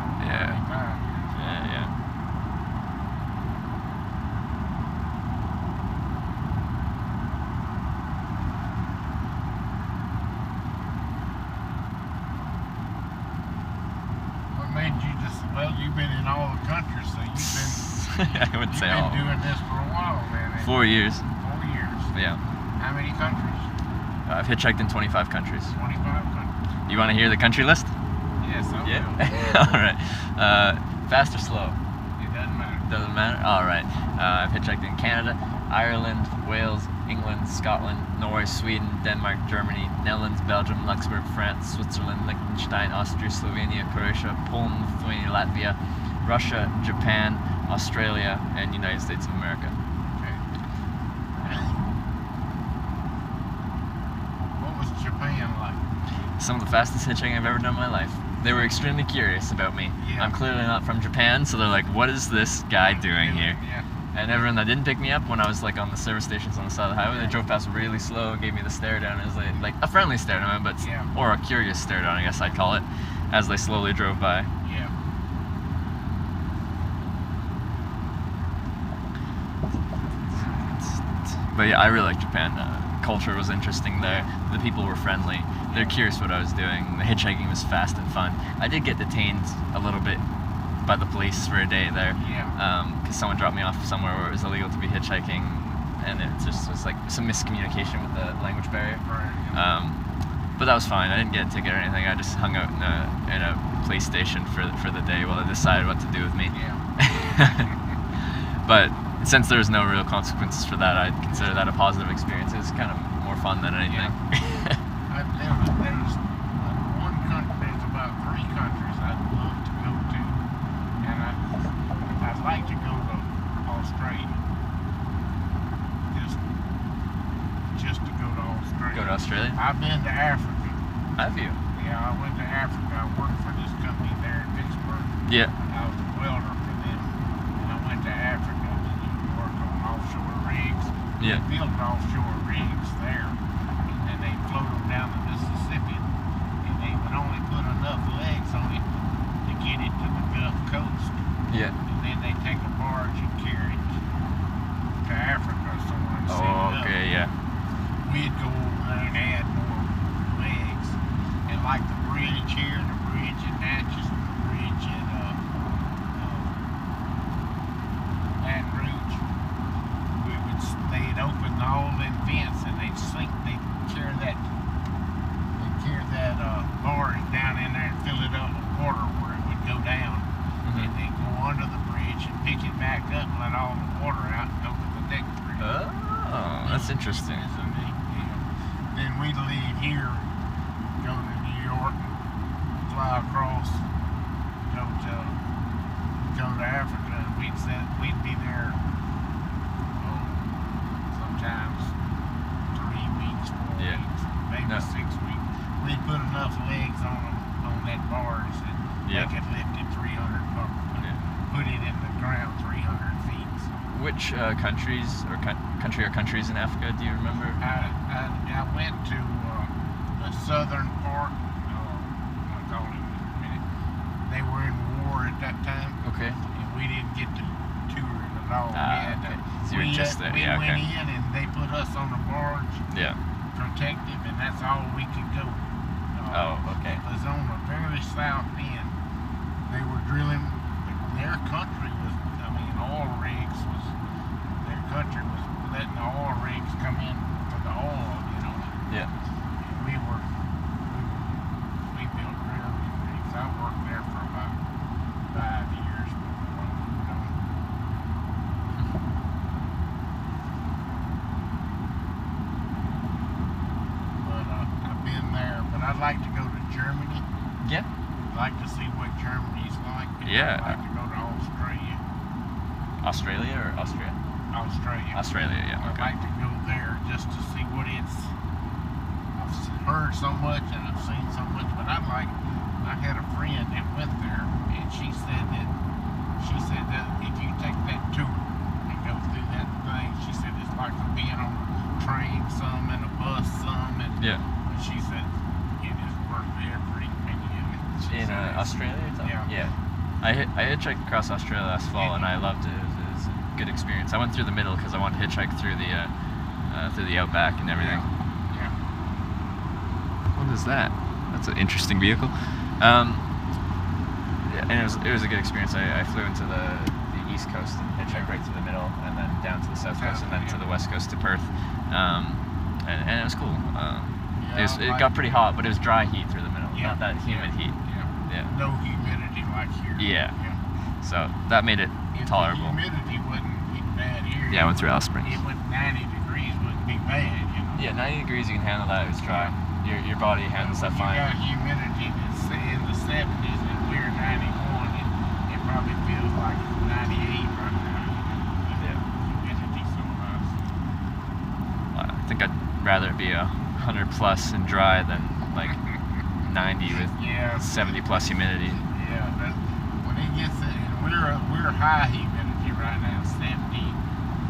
Well, you've been in all the countries, so you've been. I would say all. You've been doing this for a while, man. 4 years. 4 years. Yeah. How many countries? I've hitchhiked in 25 countries. 25 countries. You want to hear the country list? Yes, I will. All right. Fast or slow? It doesn't matter. Doesn't matter? All right. I've hitchhiked in Canada, Ireland, Wales, England, Scotland, Norway, Sweden, Denmark, Germany, Netherlands, Belgium, Luxembourg, France, Switzerland, Liechtenstein, Austria, Slovenia, Croatia, Poland, Lithuania, Latvia, Russia, Japan, Australia, and United States of America. Okay. What was Japan like? Some of the fastest hitchhiking I've ever done in my life. They were extremely curious about me. Yeah. I'm clearly not from Japan, so they're like, what is this guy doing here? Yeah. And everyone that didn't pick me up when I was like on the service stations on the side of the highway, they drove past really slow and gave me the stare down. It was like a friendly stare down, but or a curious stare down, I guess I'd call it, as they slowly drove by. Yeah. But yeah, I really like Japan. Culture was interesting there. The people were friendly. They're curious what I was doing. The hitchhiking was fast and fun. I did get detained a little bit by the police for a day there. Because someone dropped me off somewhere where it was illegal to be hitchhiking, and it just was like some miscommunication with the language barrier. But that was fine. I didn't get a ticket or anything. I just hung out in a police station for the day while they decided what to do with me. But since there was no real consequences for that, I'd consider that a positive experience. It was kind of more fun than anything. There's one country, there's about 3 countries I'd love to go to, and I'd like to go to Australia. Just to go to Australia. Go to Australia? I've been to Africa. Have you? Yeah, I went to Africa. I worked for this company there in Pittsburgh. Yeah. I was a welder for them, and I went to Africa to work on offshore rigs. Yeah. They built offshore rigs there, and then they float them down the Mississippi, and they would only put enough legs on it to get it to the Gulf Coast. Yeah. And then they take a barge and carry it to Africa somewhere and set it up. Okay, yeah. We'd go over there and add more legs, and like the bridge here and a bridge in Natchez and a bridge in Baton Rouge. They'd open all them vents and they'd carry that barge down in there and fill it up with water where it would go down. And they'd go under the bridge and pick it back up and let all the water out and go to the next bridge. Oh, that's interesting. Then we'd leave here, go to New York, fly across, go to Africa, and we'd be there sometimes 3 weeks, 4 weeks, maybe 6 weeks. We'd put enough legs on that barge that they could lift it 300 put it in the ground 300 feet. So. Which countries in Africa do you remember? I went to the southern part. I'll call it in a minute. They were in war at that time. Okay. And we didn't get to tour it at all. So you were just there. We went in and they put us on the barge. Yeah. Protective, and that's all we could go. Okay. It was on the very south end. They were drilling. Their country was, oil rigs was. Their country was letting the oil rigs come in for the oil, Yeah. And we built drilling rigs. I worked there for about 5 years before I moved on. But I've been there. But I'd like to go to Germany. Yeah. I'd like to see what Germany's like. Yeah. I'd like to go to Australia. Australia or Austria? Australia. Australia, yeah. I'd like to go there just to see what it's. I've heard so much and I've seen so much, but I had a friend that went there, and she said that if you take that tour and go through that thing, she said it's like being on a train some and a bus some, and she said it is worth every penny of it. In Australia? Yeah. I hitchhiked across Australia last fall, and I loved it. It was a good experience. I went through the middle because I wanted to hitchhike through the outback and everything. Yeah. What is that? That's an interesting vehicle. And it was a good experience. I flew into the East Coast and hitchhiked right through the middle, and then down to the South Coast, and then to the West Coast to Perth. And it was cool. It got pretty hot, but it was dry heat through the middle, not that humid heat. Yeah. No humidity like here. Yeah. So that made it tolerable. The humidity wasn't bad here. Yeah, I went through Alice Springs. It went 90 degrees wouldn't be bad, Yeah, 90 degrees you can handle that. It was dry. Your body handles that fine. You got humidity that's in the 70s and we're 91. It probably feels like 98 right now. Yeah. Humidity so high. I think I'd rather be 100 plus and dry than like 90 with 70 plus humidity. Yeah, when it gets in, we're high humidity right now, 70.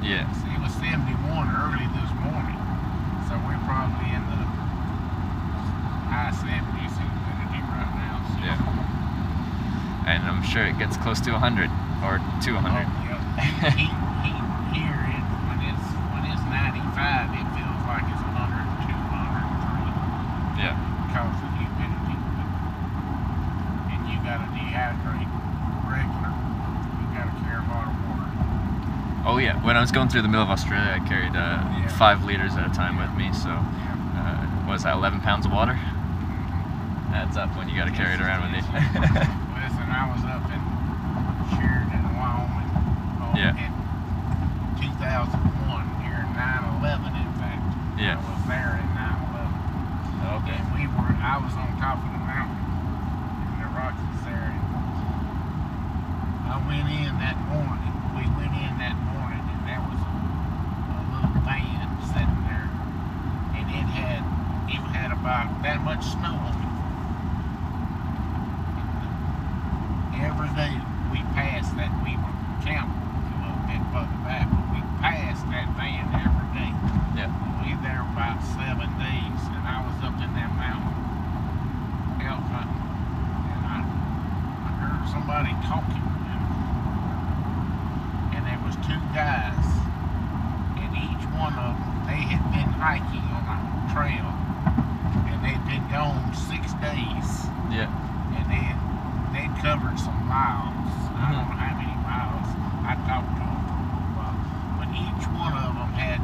Yeah. It was 71 early this morning, so we're probably in the high 70s humidity right now. So. Yeah. And I'm sure it gets close to 100 or 200. Oh, yeah. Heat here, when it's 95, it feels like it's 102, 103. Yeah. Because of humidity. And you gotta dehydrate regular. You gotta carry a lot of water. Oh yeah. When I was going through the middle of Australia, I carried 5 liters at a time with me. So what was that, 11 pounds of water? Adds up when you gotta carry it around with you. Listen, I was up in Sheridan, Wyoming in 2001, here in 9/11 in fact. Yeah. I was there in 9/11. Okay. And I was on top of the mountain in the Rockies there. And I went in that morning. We went in that morning and there was a little van sitting there. And it had about that much snow on it. Every day we passed that, we were camping a little bit further back, but we passed that van every day. Yeah. We were there about 7 days, and I was up in that mountain elk hunting, and I heard somebody talking, and there was 2 guys, and each one of them, they had been hiking on a trail, and they'd been gone 6 days. Yeah. And then they'd covered some miles. I don't know how many miles. I talked to them for a little while. But each one of them had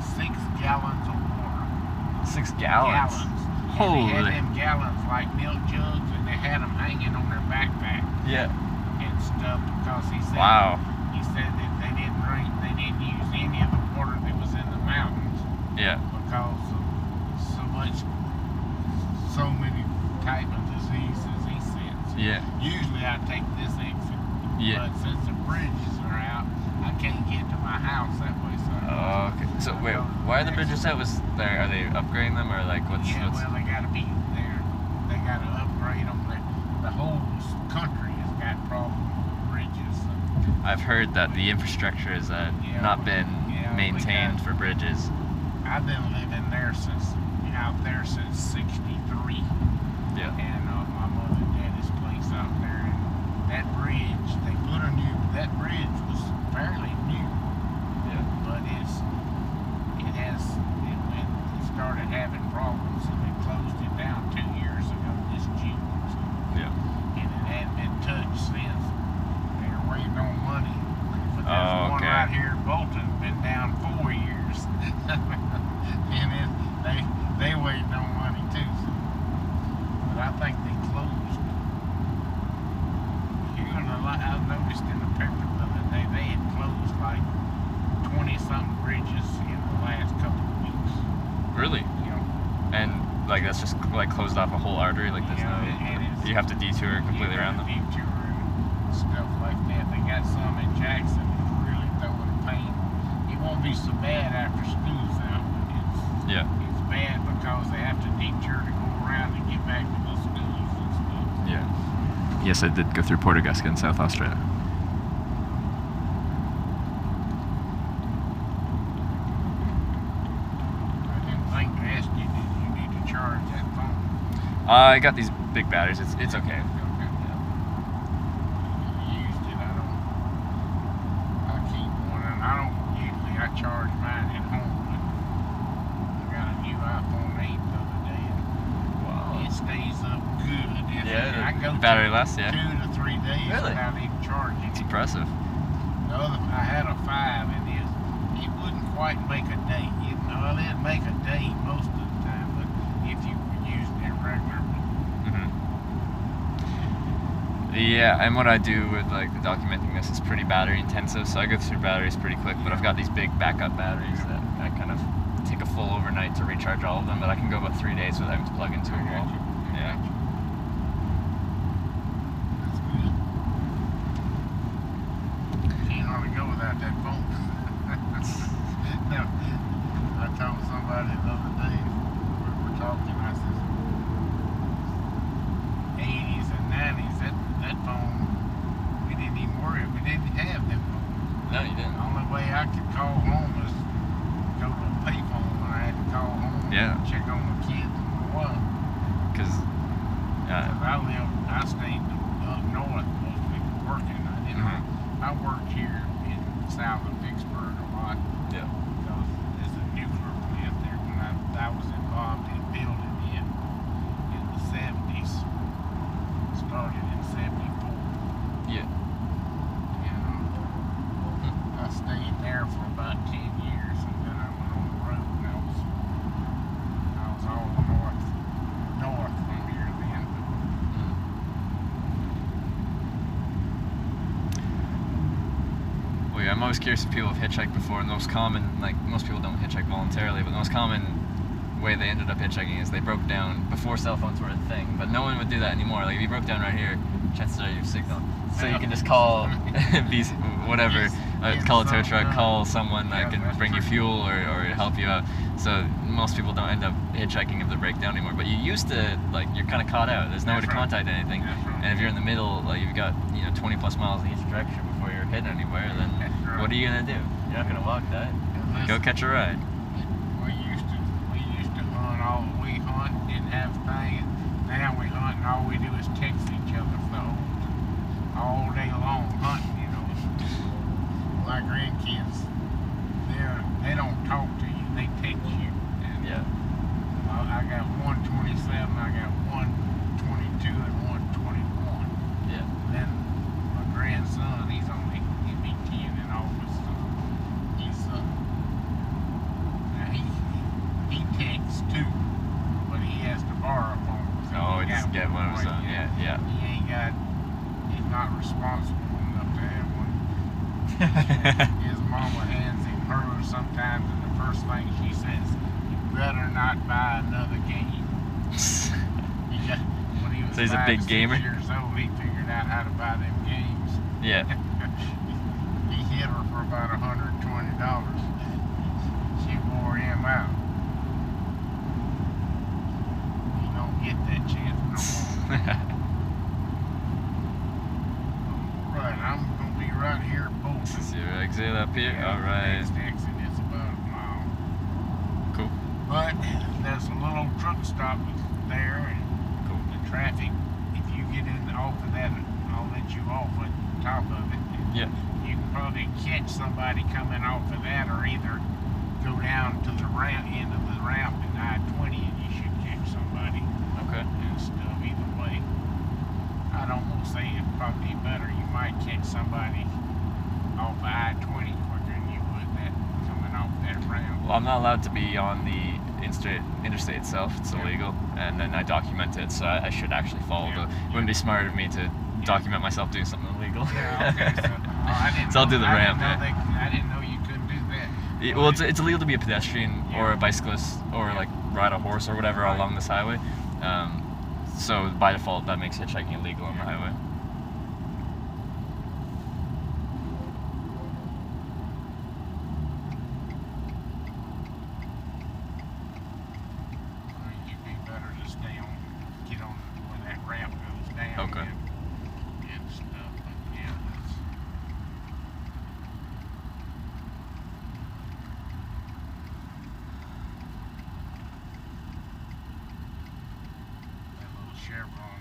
6 gallons of water. 6 gallons? Holy. And they had them gallons like milk jugs, and they had them hanging on their backpack. Yeah. And stuff, because he said, wow. He said that they didn't drink, they didn't use any of the water that was in the mountains. Yeah. Because of so many type of diseases, he said. So yeah. Usually I take this exit. Yeah. But since the bridges are out, I can't get to my house that way. So okay. So wait, why are the bridges out? Are they upgrading them, or like what's? Yeah, well, they gotta be there. They gotta upgrade them. The whole country has got problems with bridges. So. I've heard that the infrastructure has not been maintained for bridges. I've been living there out there since '63. Yeah. And my mother and daddy's place out there, and that bridge, that bridge was fairly new. Yeah. But it started having problems, and they closed it down 2 years ago this June. So. Yeah. And it hadn't been touched since. They were waiting on money. But there's one right here in Bolton, been down 4 years. And they waiting on money too. So. But I think they closed. I noticed in the paper the other day they had closed like 20-something bridges in the last couple of weeks. Really? Yeah. And like that's just like closed off a whole artery, like there's you have to detour completely around them. Detour and stuff like that. They got some in Jackson that's really throwing a pain. It won't be so bad after school's out, but it's bad because they have to detour to go around and get back to the schools and stuff. Yeah. Yes, I did go through Port Augusta in South Australia. I didn't think to ask you, did you need to charge that phone? I got these big batteries. It's okay. Okay. Used it. I keep one, and I charge mine at home. But I got a new iPhone 8 the other day, and it stays up good. I can go battery lasts, 2 to 3 days without even charging. It's impressive. I had a 5, and it wouldn't quite make a day. It'd make a day most of the time, but if you were using it regular. Yeah, and what I do with like the documenting this is pretty battery intensive, so I go through batteries pretty quick. But I've got these big backup batteries that I kind of take a full overnight to recharge all of them, but I can go about 3 days without having to plug into a wall. Yeah. That's good. Can't hardly go without that phone. I told somebody the other day, we were talking, I said, 80s and 90s, that phone, we didn't even worry, we didn't have them phones. No, you didn't. The only way I could call home was go to a payphone when I had to call home and check on my kids and my wife. Because I stayed up north, mostly working. I worked here in south of Vicksburg a lot. Yeah. Because there's a nuclear plant there. When I was involved in building it in the 70s. Started in 74. Yeah. And I stayed there for about 10 years, and then I went on the road, and I was all north from here then. Well, yeah, I'm always curious if people have hitchhiked before, and the most common, like most people don't hitchhike voluntarily, but the most common way they ended up hitchhiking is they broke down before cell phones were a thing, but no one would do that anymore. Like if you broke down right here, chances are you have signal, so you can just call whatever, call a tow truck, call someone that can bring you fuel or help you out. So most people don't end up hitchhiking if they break down anymore. But you used to, like, you're kind of caught out. There's nowhere to contact anything, and if you're in the middle, like you've got 20 plus miles in each direction before you're heading anywhere, then what are you gonna do? You're not gonna walk that. Go catch a ride. We hunt, didn't have things. Now we hunt and all we do is text each other all day long hunting, My grandkids, they don't talk to you, they text you. And I got one 27, I got one 22 His mama hands him hers sometimes, and the first thing she says, "You better not buy another game." When he was So he's a 5 big or 6 gamer? years old, he figured out how to buy them games. Yeah. He hit her for about $120. She wore him out. You don't get that chance no more. Alright, I'm going to be right here at Bolton. So your exit up here? Yeah, Alright. next exit is about a mile. Cool. But there's a little truck stop there, and Cool. the traffic, if you get in off of that, I'll let you off at the top of it. Yeah. You can probably catch somebody coming off of that, or either go down to the ramp, end of the ramp in I-20, and you should catch somebody Okay. and stuff. Either way, I'd almost say it'd probably be better. You might catch somebody off of I-20 quicker than you would that coming off that ramp. Well, I'm not allowed to be on the interstate itself. It's illegal, and then I document it, so I should actually follow the. It wouldn't be smart of me to document myself doing something illegal. Yeah, okay. So, I didn't So I'll do the know, ramp. I didn't know you couldn't do that. Well, it's illegal to be a pedestrian or a bicyclist or like ride a horse or whatever along this highway. So by default, that makes hitchhiking illegal on the highway. You'd be better to get on where that ramp goes down. Okay. And stuff. But yeah, that's. That little chevron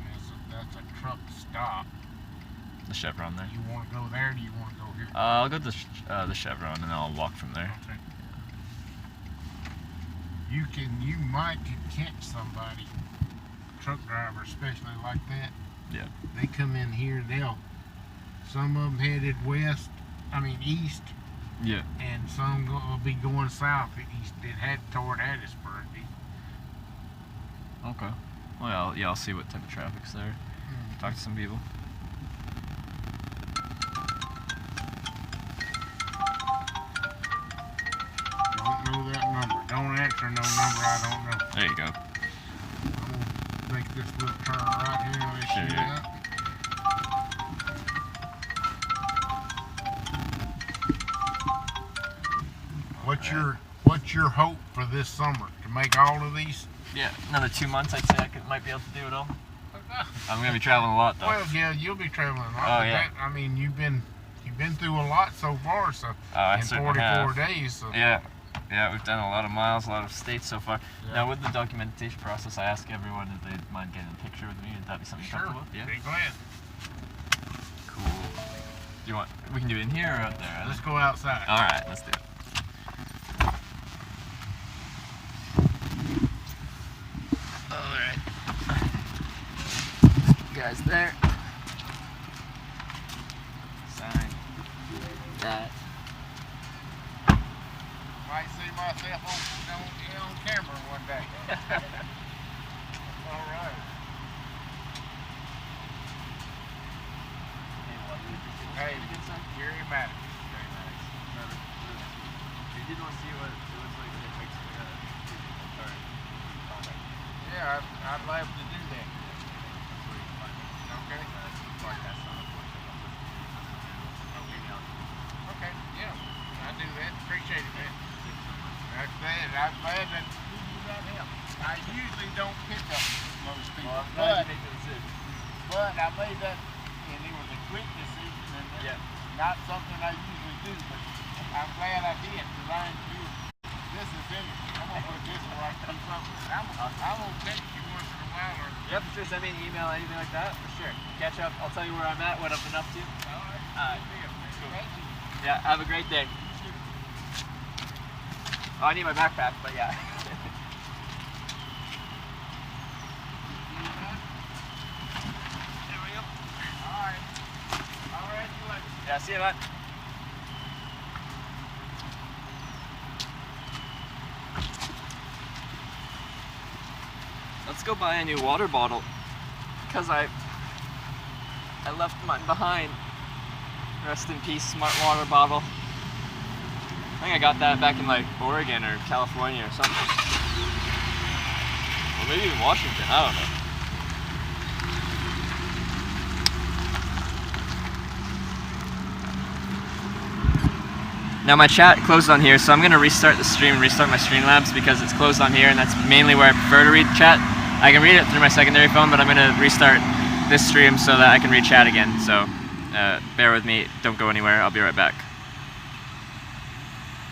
that's a truck stop. The chevron there. You want to go there, or do you want to go here? I'll go to the chevron and then I'll walk from there. Okay. You might catch somebody, truck driver especially like that. Yeah. They come in here, some of them headed east, Yeah. and some will be going south east. It had toward Hattiesburg. Okay. Well, yeah, I'll see what type of traffic's there. Talk to some people. Don't know that number. Don't answer no number I don't know. There you go. I'm gonna make this little turn right here and let Sure. you out. What's your hope for this summer? To make all of these? Yeah, another 2 months, I'd say I might be able to do it all. I'm gonna be traveling a lot though. Well, yeah, you'll be traveling a lot. Oh, but yeah. You've been through a lot so far. So I in certainly 44 have. days. So. Yeah, we've done a lot of miles, a lot of states so far. Yeah. Now with the documentation process, I ask everyone if they'd mind getting a picture with me. Would that be something you're comfortable with? Yeah. Be glad. Cool. Do you want? We can do it in here or out there? Let's go outside. All right, let's do it. All right. Guys, there. Sign that. Might see myself on camera one day. All right. Hey, Gary Maddox. Very nice. You did want to see what it looks like when it makes the Yeah, I'd love to do that. Okay. Okay, yeah, I do that. Appreciate it, man. That's that. I'm glad that you got help. I usually don't pick up most people, but I made that, and it was a quick decision, and not something I usually do, but I'm glad I did, because I knew this is in it. I'm going to put this where I keep up with it. I'm going to text you once in a while. Yep, sure. Send me an email, anything like that, for sure. Catch up. I'll tell you where I'm at, what I've been up to. All right. Cool. Thank you. Yeah, have a great day. Oh, I need my backpack, but yeah. There we go. All right. All right, you later. Yeah, see you, man. Let's go buy a new water bottle, because I left mine behind Rest in peace, smart water bottle. I think I got that back in like Oregon or California or something. Or maybe even Washington, I don't know. Now my chat closed on here, so I'm gonna restart the stream, restart my Streamlabs because it's closed on here and that's mainly where I prefer to read chat. I can read it through my secondary phone, but I'm gonna restart this stream so that I can read chat again. So bear with me, don't go anywhere, I'll be right back.